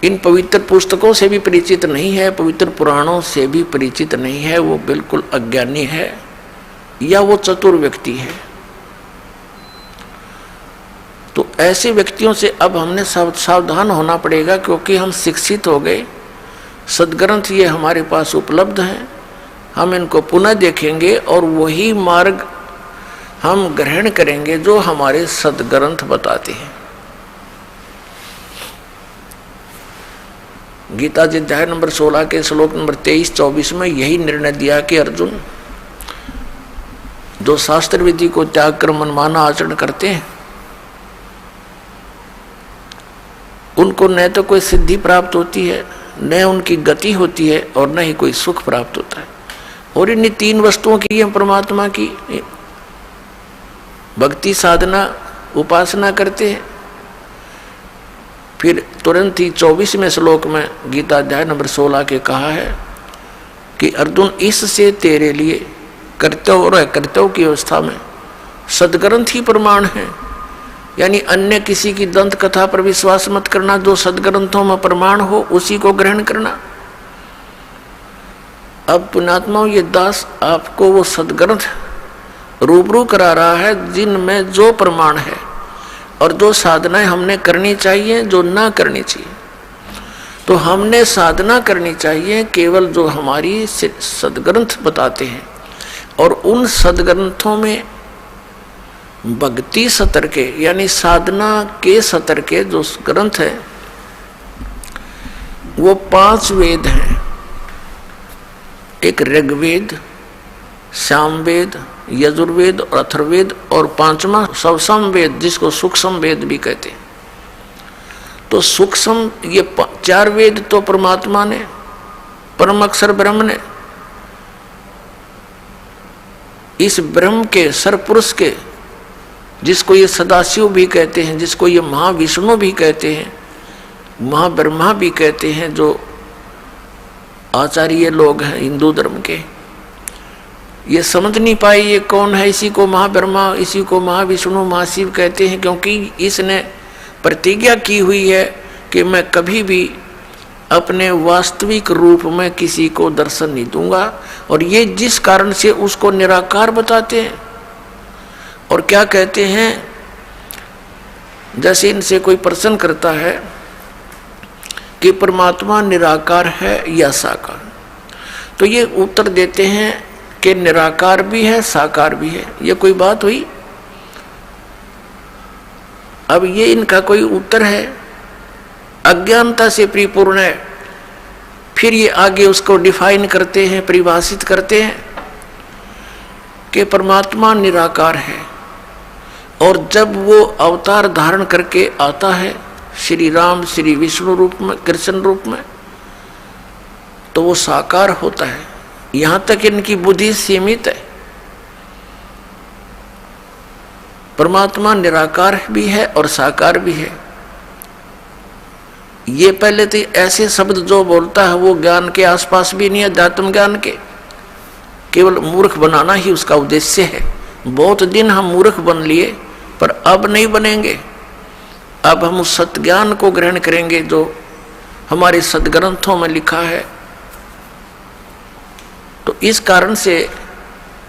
इन पवित्र पुस्तकों से भी परिचित नहीं है, पवित्र पुराणों से भी परिचित नहीं है, वो बिल्कुल अज्ञानी है या वो चतुर व्यक्ति है। तो ऐसे व्यक्तियों से अब हमने सावधान होना पड़ेगा, क्योंकि हम शिक्षित हो गए, सदग्रंथ ये हमारे पास उपलब्ध हैं, हम इनको पुनः देखेंगे और वही मार्ग हम ग्रहण करेंगे जो हमारे सदग्रंथ बताते हैं। गीता जी अध्याय नंबर 16 के श्लोक नंबर 23-24 में यही निर्णय दिया कि अर्जुन, जो शास्त्र विधि को त्याग कर मनमाना आचरण करते हैं उनको न तो कोई सिद्धि प्राप्त होती है, न उनकी गति होती है और न ही कोई सुख प्राप्त होता है। और इन 3 वस्तुओं की हम परमात्मा की भक्ति साधना उपासना करते हैं। फिर तुरंत ही 24वें श्लोक में गीता अध्याय नंबर 16 के कहा है कि अर्जुन, इससे तेरे लिए कर्तव्य और अकर्तव्य की अवस्था में सदग्रंथ ही प्रमाण है। यानी अन्य किसी की दंत कथा पर विश्वास मत करना, जो सदग्रंथों में प्रमाण हो उसी को ग्रहण करना। अब पुण्यात्माओं, ये दास आपको वो सदग्रंथ रूबरू करा रहा है जिनमें जो प्रमाण है और जो साधनाएं हमने करनी चाहिए, जो ना करनी चाहिए। तो हमने साधना करनी चाहिए केवल जो हमारी सदग्रंथ बताते हैं, और उन सदग्रंथों में भक्ति सतर के यानी साधना के सतर के जो ग्रंथ है वो 5 वेद हैं। एक ऋग्वेद, सामवेद, यजुर्वेद और अथर्ववेद, और 5वां सवसम वेद जिसको सूक्ष्म वेद भी कहते हैं। तो सूक्ष्म ये 4 वेद तो परमात्मा ने, परम अक्षर ब्रह्म ने, इस ब्रह्म के सरपुरुष के, जिसको ये सदाशिव भी कहते हैं, जिसको ये महाविष्णु भी कहते हैं, महाब्रह्मा भी कहते हैं, जो आचार्य लोग हैं हिंदू धर्म के, ये समझ नहीं पाए ये कौन है। इसी को महाब्रह्मा, इसी को महाविष्णु, महाशिव कहते हैं, क्योंकि इसने प्रतिज्ञा की हुई है कि मैं कभी भी अपने वास्तविक रूप में किसी को दर्शन नहीं दूंगा। और ये जिस कारण से उसको निराकार बताते हैं। और क्या कहते हैं, जैसे इनसे कोई प्रश्न करता है कि परमात्मा निराकार है या साकार, तो ये उत्तर देते हैं कि निराकार भी है, साकार भी है। ये कोई बात हुई? अब ये इनका कोई उत्तर है, अज्ञानता से परिपूर्ण है। फिर ये आगे उसको डिफाइन करते हैं, परिभाषित करते हैं कि परमात्मा निराकार है, और जब वो अवतार धारण करके आता है श्री राम, श्री विष्णु रूप में, कृष्ण रूप में, तो वो साकार होता है। यहां तक इनकी बुद्धि सीमित है। परमात्मा निराकार भी है और साकार भी है। ये पहले तो ऐसे शब्द जो बोलता है वो ज्ञान के आसपास भी नहीं है, अध्यात्म ज्ञान के, केवल मूर्ख बनाना ही उसका उद्देश्य है। बहुत दिन हम मूर्ख बन लिए, पर अब नहीं बनेंगे। अब हम उस सत्य ज्ञान को ग्रहण करेंगे जो हमारे सदग्रंथों में लिखा है। तो इस कारण से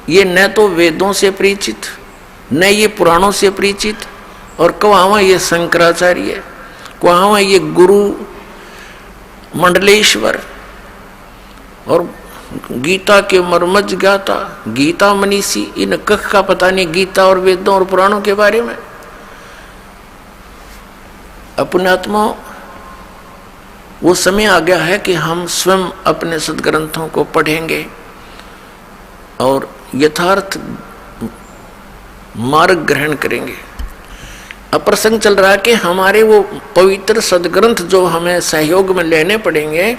ये न तो वेदों से परिचित, न ये पुराणों से परिचित, और कहाँ ये शंकराचार्य, कहाँ ये गुरु मंडलेश्वर और गीता के मर्मज्ञ ज्ञाता, गीता मनीषी, इन कख का पता नहीं गीता और वेदों और पुराणों के बारे में। अपने आत्मा वो समय आ गया है कि हम स्वयं अपने सदग्रंथों को पढ़ेंगे और यथार्थ मार्ग ग्रहण करेंगे। अब प्रसंग चल रहा है कि हमारे वो पवित्र सदग्रंथ जो हमें सहयोग में लेने पड़ेंगे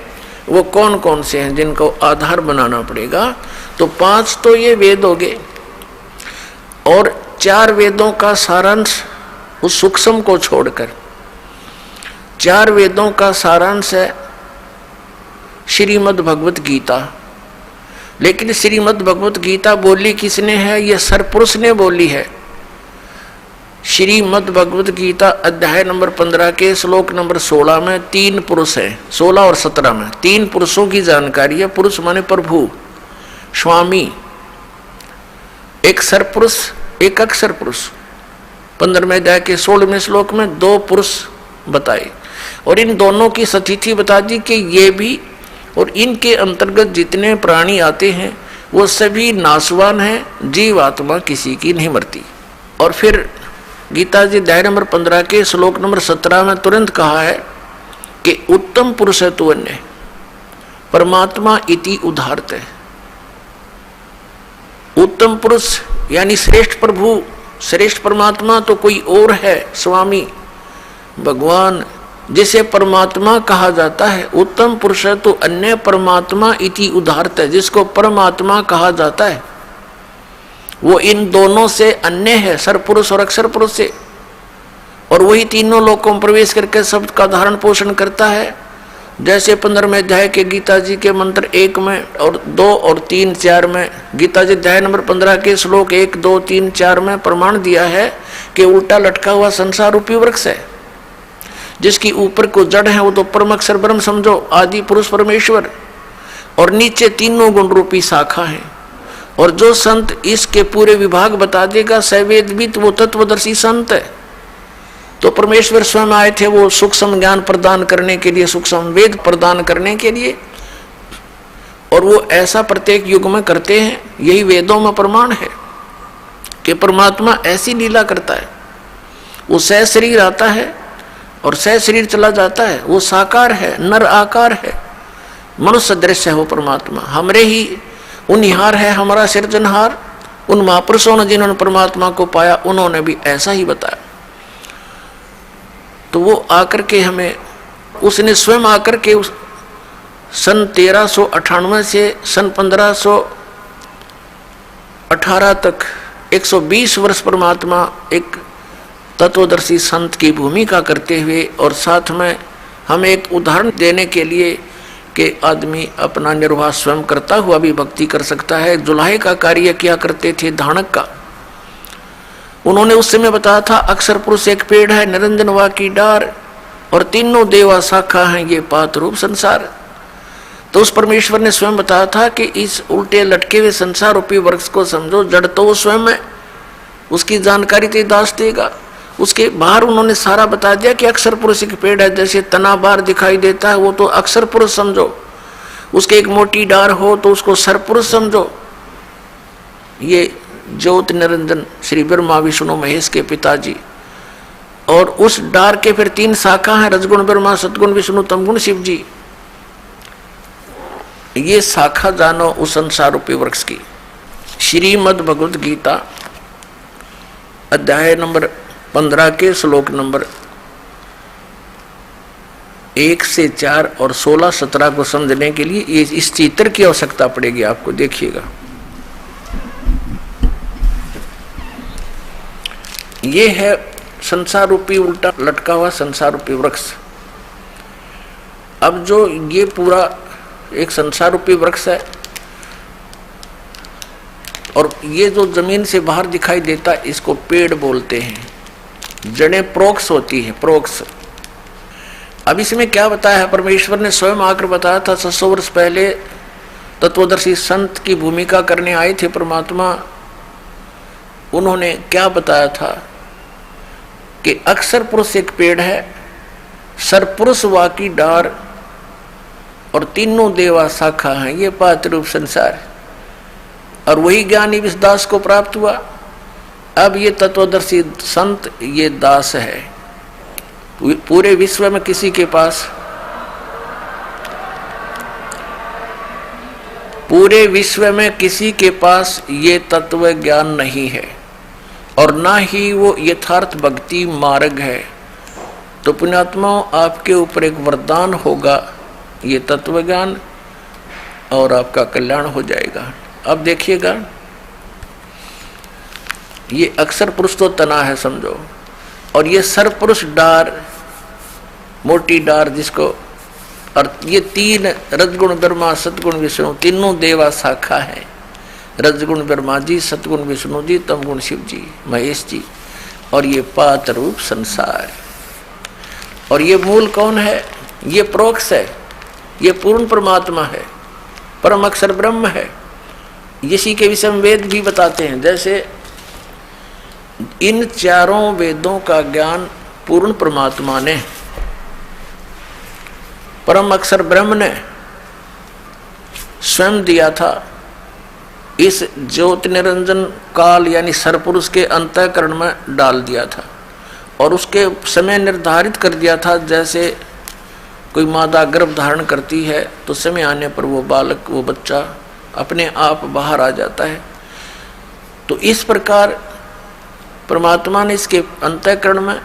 वो कौन कौन से हैं, जिनको आधार बनाना पड़ेगा। तो 5 तो ये वेद हो गए, और 4 वेदों का सारांश उस सूक्ष्म को छोड़कर 4 वेदों का सारांश है श्रीमद् भगवत गीता। लेकिन श्रीमद् भगवत गीता बोली किसने है? ये सरपुरुष ने बोली है। श्रीमद् भगवत गीता अध्याय नंबर 15 के श्लोक नंबर 16 में 3 पुरुष हैं, 16 और 17 में 3 पुरुषों की जानकारी है। पुरुष माने प्रभु, स्वामी, एक सरपुरुष, एक अक्षर पुरुष। 15वें अध्याय के 16वें श्लोक में 2 पुरुष बताए, और इन दोनों की स्थिति बता दी कि ये भी और इनके अंतर्गत जितने प्राणी आते हैं वो सभी नाशवान हैं, जीव आत्मा किसी की नहीं मरती। और फिर गीता जी अध्याय नंबर 15 के श्लोक नंबर 17 में तुरंत कहा है कि उत्तम पुरुष है तू अन्य परमात्मा इति उदाहरत है। उत्तम पुरुष यानी श्रेष्ठ प्रभु, श्रेष्ठ परमात्मा तो कोई और है, स्वामी भगवान, जिसे परमात्मा कहा जाता है। उत्तम पुरुष है तो अन्य परमात्मा इति उदाहरत है, जिसको परमात्मा कहा जाता है वो इन दोनों से अन्य है, सरपुरुष और अक्षर पुरुष से। और वही तीनों लोकों में प्रवेश करके शब्द का धारण पोषण करता है। जैसे 15वें अध्याय के गीता जी के मंत्र 1 में और 2 और 3, 4 में, गीता जी अध्याय नंबर 15 के श्लोक 1, 2, 3, 4 में प्रमाण दिया है कि उल्टा लटका हुआ संसार रूपी वृक्ष है, जिसकी ऊपर को जड़ है वो तो परम अक्षर ब्रह्म समझो, आदि पुरुष परमेश्वर। और नीचे तीनों गुण रूपी शाखा है। और जो संत इसके पूरे विभाग बता देगा सवेदविद, वो तत्वदर्शी संत है। तो परमेश्वर स्वयं आए थे वो सूक्ष्म ज्ञान प्रदान करने के लिए, सूक्ष्म वेद प्रदान करने के लिए, और वो ऐसा प्रत्येक युग में करते हैं। यही वेदों में प्रमाण है कि परमात्मा ऐसी लीला करता है। वो सह शरीर आता है और सह शरीर चला जाता है। वो साकार है, नर आकार है, मनुष्य दृश्य है वो परमात्मा। हमरे ही उनिहार है, हमारा सृजनहार। उन महापुरुषों ने जिन्होंने परमात्मा को पाया उन्होंने भी ऐसा ही बताया। तो वो आकर के हमें, उसने स्वयं आकर के उस सन 1398 से सन 1518 तक 120 वर्ष परमात्मा एक तत्वदर्शी संत की भूमिका करते हुए, और साथ में हमें एक उदाहरण देने के लिए कि आदमी अपना निर्वाह स्वयं करता हुआ भी भक्ति कर सकता है। जुलाहे का कार्य किया करते थे, धानक का। उन्होंने उस समय बताया था अक्षर पुरुष एक पेड़ है, निरंजन वा की डार, और तीनों देवा शाखा हैं, ये पात रूप संसार। तो उस परमेश्वर ने स्वयं बताया था कि इस उल्टे लटके हुए संसार रूपी वृक्ष को समझो, जड़ तो वो स्वयं है, उसकी जानकारी ते दास देगा। उसके बाहर उन्होंने सारा बता दिया कि अक्षर पुरुष एक पेड़ है, जैसे तना बाहर दिखाई देता है वो तो अक्षर पुरुष समझो, उसके एक मोटी डार हो तो उसको सर पुरुष समझो। ये ज्योत निरंजन श्री ब्रह्मा विष्णु महेश के पिताजी, और उस डार के फिर 3 शाखा हैं, रजगुण ब्रह्मा, सतगुण विष्णु, तमगुण शिव जी। ये शाखा जानो उस संसार रूपी वृक्ष की। श्रीमद् भगवद गीता अध्याय नंबर 15 के श्लोक नंबर 1 से 4 और 16, 17 को समझने के लिए ये इस चित्र की आवश्यकता पड़ेगी आपको। देखिएगा, ये है संसार रूपी उल्टा लटका हुआ संसार रूपी वृक्ष। अब जो ये पूरा एक संसार रूपी वृक्ष है, और ये जो जमीन से बाहर दिखाई देता है इसको पेड़ बोलते हैं। जड़ें प्रोक्स होती है, प्रोक्स। अब इसमें क्या बताया है, परमेश्वर ने स्वयं आकर बताया था 600 वर्ष पहले तत्वदर्शी संत की भूमिका करने आए थे परमात्मा। उन्होंने क्या बताया था कि अक्षर पुरुष एक पेड़ है, सरपुरुष वा की डार, और तीनों देवा शाखा हैं, ये पात रूप संसार। और वही ज्ञानी इस दास को प्राप्त हुआ। अब ये तत्वदर्शी संत ये दास है। पूरे विश्व में किसी के पास, पूरे विश्व में किसी के पास ये तत्व ज्ञान नहीं है, और ना ही वो यथार्थ भक्ति मार्ग है। तो पुण्यात्माओं, आपके ऊपर एक वरदान होगा ये तत्व ज्ञान, और आपका कल्याण हो जाएगा। अब देखिएगा, ये अक्षर पुरुष तो तना है समझो, और ये सरपुरुष डार, मोटी डार जिसको, और ये 3 रजगुण ब्रह्मा, सतगुण विष्णु, तीनों देवा शाखा है। रजगुण ब्रह्मा जी, सतगुण विष्णु जी, तमगुण शिव जी, महेश जी, और ये पात रूप संसार। और ये मूल कौन है? ये प्रोक्ष है, ये पूर्ण परमात्मा है, परम अक्षर ब्रह्म है। इसी के विषय में वेद भी बताते हैं। जैसे इन चारों वेदों का ज्ञान पूर्ण परमात्मा ने, परम अक्षर ब्रह्म ने स्वयं दिया था। इस ज्योत निरंजन काल यानी सरपुरुष के अंतःकरण में डाल दिया था, और उसके समय निर्धारित कर दिया था। जैसे कोई मादा गर्भ धारण करती है तो समय आने पर वो बालक, वो बच्चा अपने आप बाहर आ जाता है। तो इस प्रकार परमात्मा ने इसके अंतःकरण में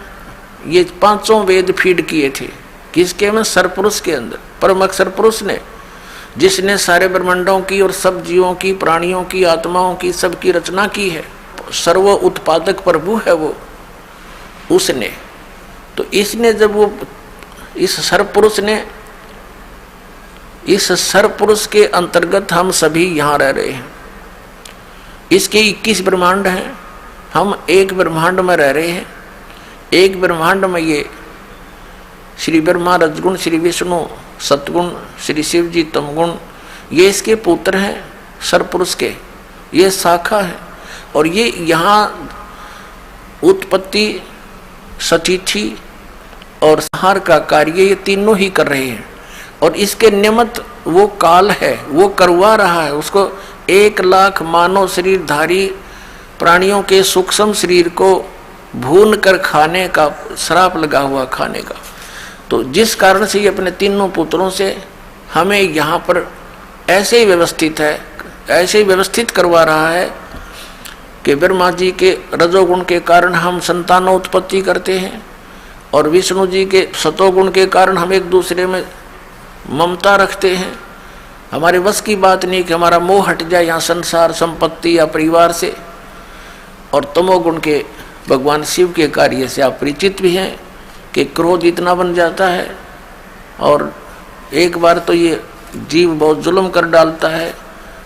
ये 5 वेद फीड किए थे। किसके में? सरपुरुष के अंदर। परम अक्षर पुरुष ने, जिसने सारे ब्रह्मांडों की और सब जीवों की, प्राणियों की, आत्माओं की, सबकी रचना की है, सर्व उत्पादक प्रभु है वो, उसने। तो इसने जब वो इस सरपुरुष ने, इस सरपुरुष के अंतर्गत हम सभी यहाँ रह रहे हैं। इसके 21 ब्रह्मांड हैं, हम एक ब्रह्मांड में रह रहे हैं। एक ब्रह्मांड में ये श्री ब्रह्मा, रजगुण, श्री विष्णु, सतगुण, श्री शिव जी, तमगुण, ये इसके पुत्र हैं सरपुरुष के, ये शाखा है। और ये यहाँ उत्पत्ति, सतिथि और संहार का कार्य ये तीनों ही कर रहे हैं। और इसके निमित्त वो काल है, वो करवा रहा है। उसको 1,00,000 मानव शरीरधारी प्राणियों के सूक्ष्म शरीर को भून कर खाने का श्राप लगा हुआ, खाने का। तो जिस कारण से ये अपने तीनों पुत्रों से हमें यहाँ पर ऐसे ही व्यवस्थित है, ऐसे ही व्यवस्थित करवा रहा है कि ब्रह्मा जी के रजोगुण के कारण हम संतानों उत्पत्ति करते हैं और विष्णु जी के सतोगुण के कारण हम एक दूसरे में ममता रखते हैं। हमारे बस की बात नहीं कि हमारा मोह हट जाए यहाँ संसार, संपत्ति या परिवार से। और तमोगुण के भगवान शिव के कार्य से आप परिचित भी हैं कि क्रोध इतना बन जाता है और एक बार तो ये जीव बहुत जुल्म कर डालता है,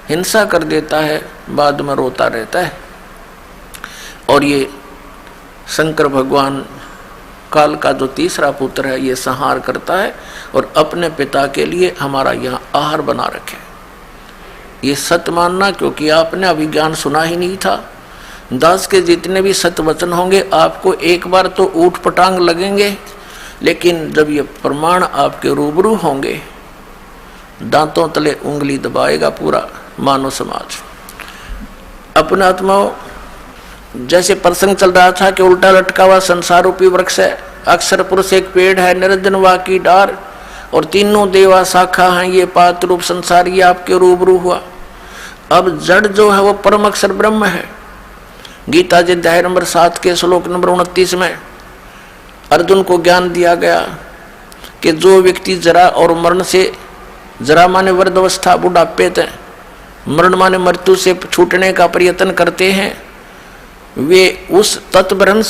हिंसा कर देता है, बाद में रोता रहता है। और ये शंकर भगवान काल का जो तीसरा पुत्र है ये संहार करता है और अपने पिता के लिए हमारा यहाँ आहार बना रखे। ये सत्य मानना, क्योंकि आपने अभी ज्ञान सुना ही नहीं था। दास के जितने भी सत्य वचन होंगे आपको एक बार तो ऊट पटांग लगेंगे, लेकिन जब ये प्रमाण आपके रूबरू होंगे दांतों तले उंगली दबाएगा पूरा मानव समाज। अपने आत्माओं, जैसे प्रसंग चल रहा था कि उल्टा लटका हुआ संसार रूपी वृक्ष है, अक्षर पुरुष एक पेड़ है, निरंजन वाकी डार और तीनों देवा शाखा हैं, ये पात्र रूप संसार ये आपके रूबरू हुआ। अब जड़ जो है वो परम अक्षर ब्रह्म है। गीता जी अध्याय नंबर 7 के श्लोक नंबर 29 में अर्जुन को ज्ञान दिया गया कि जो व्यक्ति जरा और मरण से, जरा माने वृद्धावस्था बुढ़ापे तक, मरण माने मृत्यु से छूटने का प्रयत्न करते हैं, वे उस तत्ब्रह्म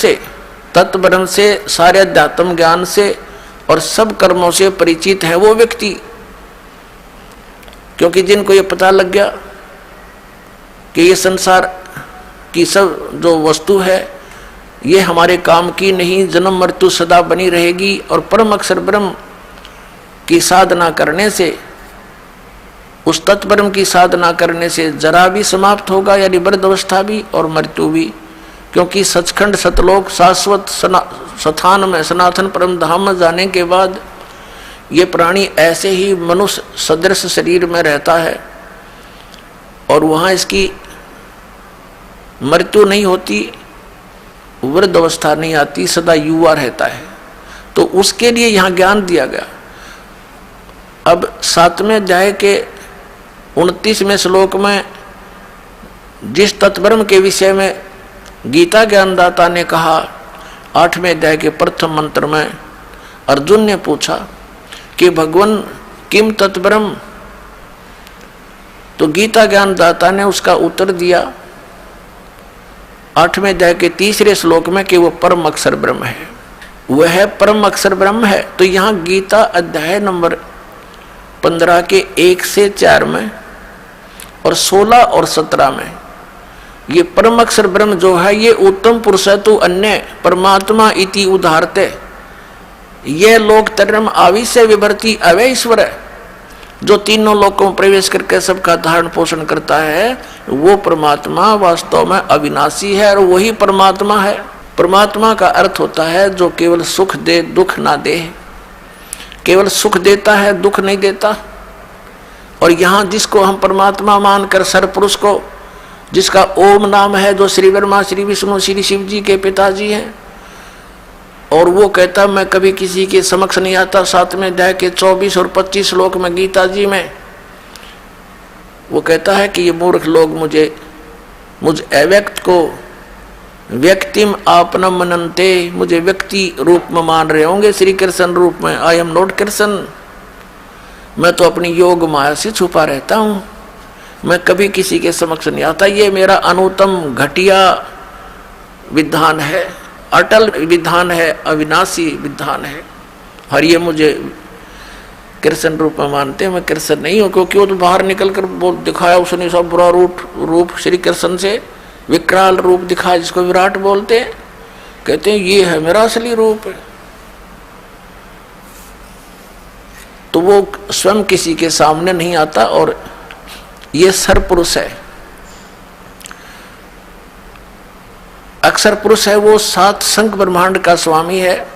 से सारे अध्यात्म ज्ञान से और सब कर्मों से परिचित है वो व्यक्ति। क्योंकि जिनको ये पता लग गया कि ये संसार की सब जो वस्तु है ये हमारे काम की नहीं, जन्म मृत्यु सदा बनी रहेगी और परम अक्षर ब्रह्म की साधना करने से, उस तत्ब्रह्म की साधना करने से जरा भी समाप्त होगा, यानी वृद्धावस्था भी और मृत्यु भी। क्योंकि सचखंड सतलोक शाश्वत स्थान में सनातन परम धाम में जाने के बाद ये प्राणी ऐसे ही मनुष्य सदृश शरीर में रहता है और वहाँ इसकी मृत्यु नहीं होती, वृद्ध अवस्था नहीं आती, सदा युवा रहता है। तो उसके लिए यहाँ ज्ञान दिया गया। अब 7वें अध्याय के 29वें श्लोक में जिस तत्ब्रह्म के विषय में गीता ज्ञानदाता ने कहा, 8वें अध्याय के प्रथम मंत्र में अर्जुन ने पूछा कि भगवान किम तत्ब्रह्म, तो गीता ज्ञानदाता ने उसका उत्तर दिया 8वें अध्याय के 3रे श्लोक में कि वो परम अक्षर ब्रह्म है, वह परम अक्षर ब्रह्म है। तो यहाँ गीता अध्याय नंबर 15 के 1 से 4 में और 16 और 17 में ये परम अक्षर ब्रह्म जो है ये उत्तम पुरुष है तो अन्य परमात्मा इति उदाहरते, ये लोक तरम आविश्य विभर्ति अवय ईश्वर है, जो तीनों लोकों में प्रवेश करके सबका धारण पोषण करता है, वो परमात्मा वास्तव में अविनाशी है और वही परमात्मा है। परमात्मा का अर्थ होता है जो केवल सुख दे, दुख ना दे। केवल सुख देता है, दुख नहीं देता। और यहाँ जिसको हम परमात्मा मानकर सरपुरुष को, जिसका ओम नाम है, जो श्री ब्रह्मा, श्री विष्णु, श्री शिव जी के पिताजी हैं, और वो कहता मैं कभी किसी के समक्ष नहीं आता। 7वें अध्याय के 24 और 25 श्लोक में गीता जी में वो कहता है कि ये मूर्ख लोग मुझ अव्यक्त को व्यक्तिम आपनम मनन्ते, मुझे व्यक्ति रूप में मान रहे होंगे, श्री कृष्ण रूप में। आई एम नॉट कृष्ण, मैं तो अपनी योग माया से छुपा रहता हूँ, मैं कभी किसी के समक्ष नहीं आता। ये मेरा अनुत्तम घटिया विधान है, अटल विधान है, अविनाशी विधान है। और ये मुझे कृष्ण रूप में मानते हैं, मैं कृष्ण नहीं हूँ। क्योंकि वो तो बाहर निकल कर वो दिखाया उसने सब बुरा रूप श्री कृष्ण से विकराल रूप दिखाया, जिसको विराट बोलते हैं। कहते हैं ये है मेरा असली रूप है। तो वो स्वयं किसी के सामने नहीं आता और ये सरपुरुष है। अक्षर पुरुष है वो 7 संख्य ब्रह्मांड का स्वामी है,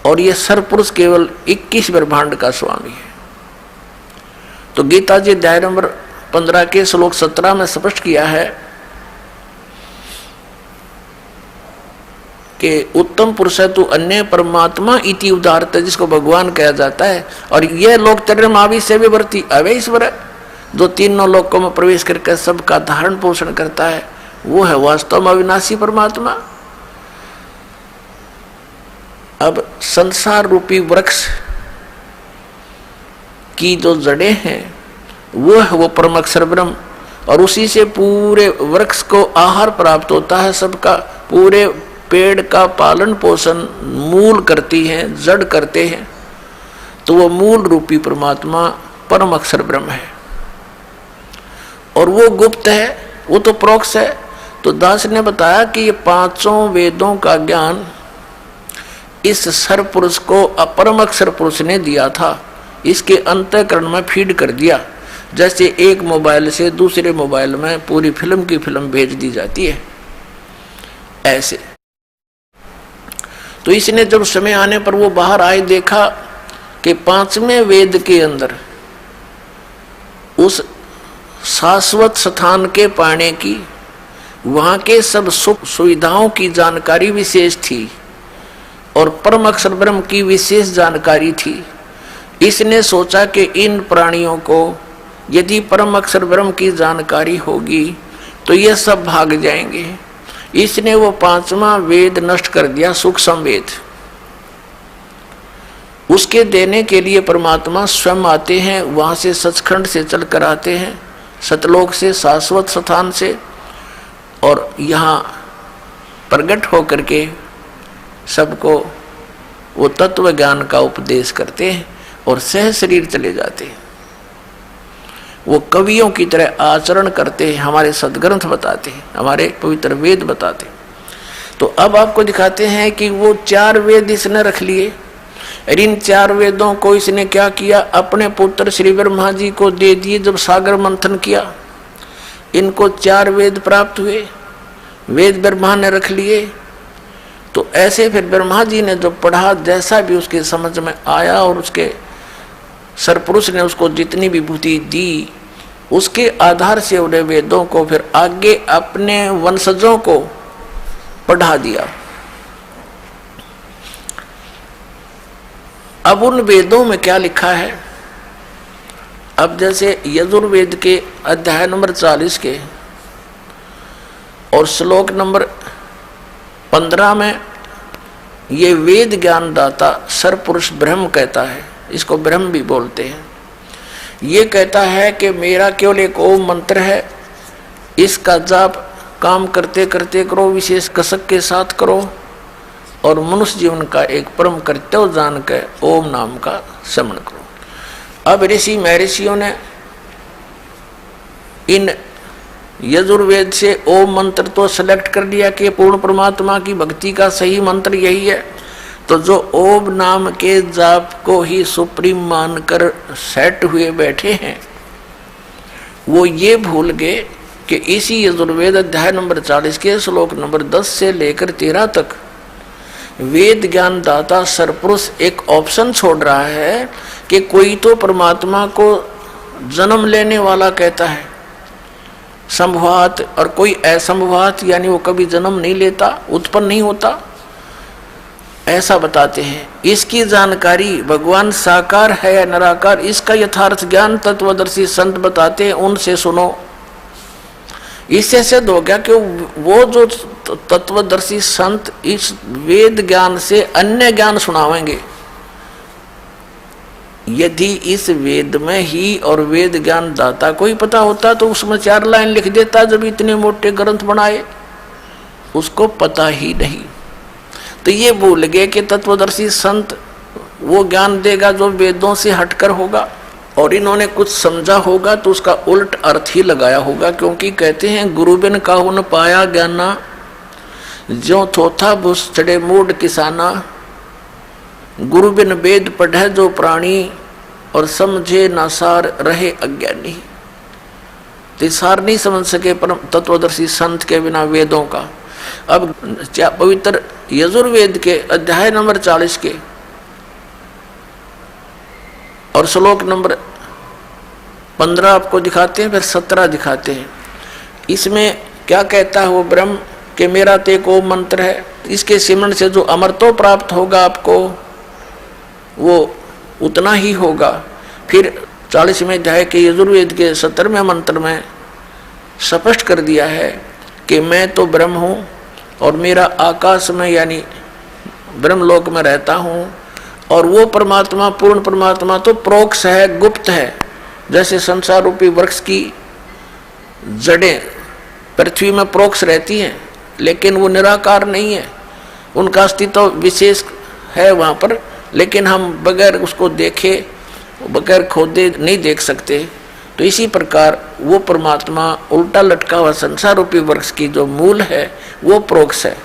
और ये सरपुरुष केवल 21 ब्रह्मांड का स्वामी है। तो गीता जी अध्याय नंबर 15 के श्लोक 17 में स्पष्ट किया है कि उत्तम पुरुष है तू अन्य परमात्मा इति उदारत, जिसको भगवान कहा जाता है। और यह लोक चरमावि से विवर्ती अवैश्वर है, जो तीनों लोकों में प्रवेश करके सबका धारण पोषण करता है, वो है वास्तव में अविनाशी परमात्मा। अब संसार रूपी वृक्ष की जो जड़ें हैं वो है वो परम अक्षर ब्रह्म, और उसी से पूरे वृक्ष को आहार प्राप्त होता है। सबका पूरे पेड़ का पालन पोषण मूल करती हैं, जड़ करते हैं। तो वो मूल रूपी परमात्मा परम अक्षर ब्रह्म है, और वो गुप्त है, वो तो प्रोक्ष है। तो दास ने बताया कि ये 5 वेदों का ज्ञान इस सरपुरुष को अपरम अक्षर पुरुष ने दिया था, इसके अंतःकरण में फीड कर दिया। जैसे एक मोबाइल से दूसरे मोबाइल में पूरी फिल्म की फिल्म भेज दी जाती है, ऐसे। तो इसने जब समय आने पर वो बाहर आए, देखा कि 5वें वेद के अंदर उस शाश्वत स्थान के पाने की, वहां के सब सुख सुविधाओं की जानकारी विशेष थी, और परम अक्षर ब्रह्म की विशेष जानकारी थी। इसने सोचा कि इन प्राणियों को यदि परम अक्षर ब्रह्म की जानकारी होगी तो ये सब भाग जाएंगे। इसने वो 5वां वेद नष्ट कर दिया, सूक्ष्म वेद। उसके देने के लिए परमात्मा स्वयं आते हैं, वहां से सचखंड से चल कर आते हैं, सतलोक से, शाश्वत स्थान से, और यहाँ प्रकट होकर के सबको वो तत्व ज्ञान का उपदेश करते हैं और सह शरीर चले जाते हैं। वो कवियों की तरह आचरण करते हैं, हमारे सदग्रंथ बताते हैं, हमारे पवित्र वेद बताते हैं। तो अब आपको दिखाते हैं कि वो 4 वेद इसने रख लिए, और इन 4 वेदों को इसने क्या किया, अपने पुत्र श्री ब्रह्मा जी को दे दिए। जब सागर मंथन किया, इनको 4 वेद प्राप्त हुए, वेद ब्रह्मा ने रख लिए। तो ऐसे फिर ब्रह्मा जी ने जो पढ़ा, जैसा भी उसके समझ में आया, और उसके सरपुरुष ने उसको जितनी विभूति दी, उसके आधार से उन्हें वेदों को फिर आगे अपने वंशजों को पढ़ा दिया। अब उन वेदों में क्या लिखा है, अब जैसे यजुर्वेद के अध्याय नंबर 40 के और श्लोक नंबर 15 में ये वेद ज्ञान दाता सरपुरुष ब्रह्म कहता है, इसको ब्रह्म भी बोलते हैं। ये कहता है कि मेरा केवल एक ओम मंत्र है, इसका जाप काम करते करते करो, विशेष कसक के साथ करो, और मनुष्य जीवन का एक परम कर्तव्य जान के ओम नाम का स्मरण करो। अब ऋषि महर्षियों ने इन यजुर्वेद से ओम मंत्र तो सेलेक्ट कर लिया कि पूर्ण परमात्मा की भक्ति का सही मंत्र यही है। तो जो ओम नाम के जाप को ही सुप्रीम मानकर सेट हुए बैठे हैं, वो ये भूल गए कि इसी यजुर्वेद अध्याय नंबर 40 के श्लोक नंबर 10 से लेकर 13 तक वेद ज्ञान दाता सरपुरुष एक ऑप्शन छोड़ रहा है कि कोई तो परमात्मा को जन्म लेने वाला कहता है, संभवात, और कोई असंभवात, यानी वो कभी जन्म नहीं लेता, उत्पन्न नहीं होता, ऐसा बताते हैं। इसकी जानकारी भगवान साकार है या निराकार, इसका यथार्थ ज्ञान तत्वदर्शी संत बताते हैं, उनसे सुनो। इससे सिद्ध हो गया कि वो जो तत्वदर्शी संत इस वेद ज्ञान से अन्य ज्ञान सुनावेंगे। यदि इस वेद में ही और वेद ज्ञान दाता को ही पता होता तो उसमें 4 लाइन लिख देता, जब इतने मोटे ग्रंथ बनाए, उसको पता ही नहीं। तो ये भूल गए कि तत्वदर्शी संत वो ज्ञान देगा जो वेदों से हटकर होगा, और इन्होंने कुछ समझा होगा तो उसका उल्ट अर्थ ही लगाया होगा। क्योंकि कहते हैं गुरु बिन काहू न पाया ज्ञाना, ज्यों थोथा भुस चढ़े मूड किसाना, गुरु बिन वेद पढ़े जो प्राणी, और समझे ना सार रहे अज्ञानी। तो सार नहीं समझ सके परम तत्वदर्शी संत के बिना वेदों का। अब पवित्र यजुर्वेद के अध्याय नंबर 40 के और श्लोक नंबर 15 आपको दिखाते हैं, फिर 17 दिखाते हैं। इसमें क्या कहता है वो ब्रह्म कि मेरा ते को मंत्र है, इसके सिमरण से जो अमरत्व प्राप्त होगा आपको वो उतना ही होगा। फिर 40वें अध्याय के यजुर्वेद के 17वें मंत्र में स्पष्ट कर दिया है कि मैं तो ब्रह्म हूँ और मेरा आकाश में यानी ब्रह्मलोक में रहता हूँ, और वो परमात्मा पूर्ण परमात्मा तो प्रोक्ष है, गुप्त है। जैसे संसार रूपी वृक्ष की जड़ें पृथ्वी में प्रोक्ष रहती हैं, लेकिन वो निराकार नहीं है, उनका अस्तित्व विशेष है वहाँ पर, लेकिन हम बगैर उसको देखे बगैर खोदे नहीं देख सकते। तो इसी प्रकार वो परमात्मा उल्टा लटका हुआ संसार रूपी वृक्ष की जो मूल है वो प्रोक्ष है।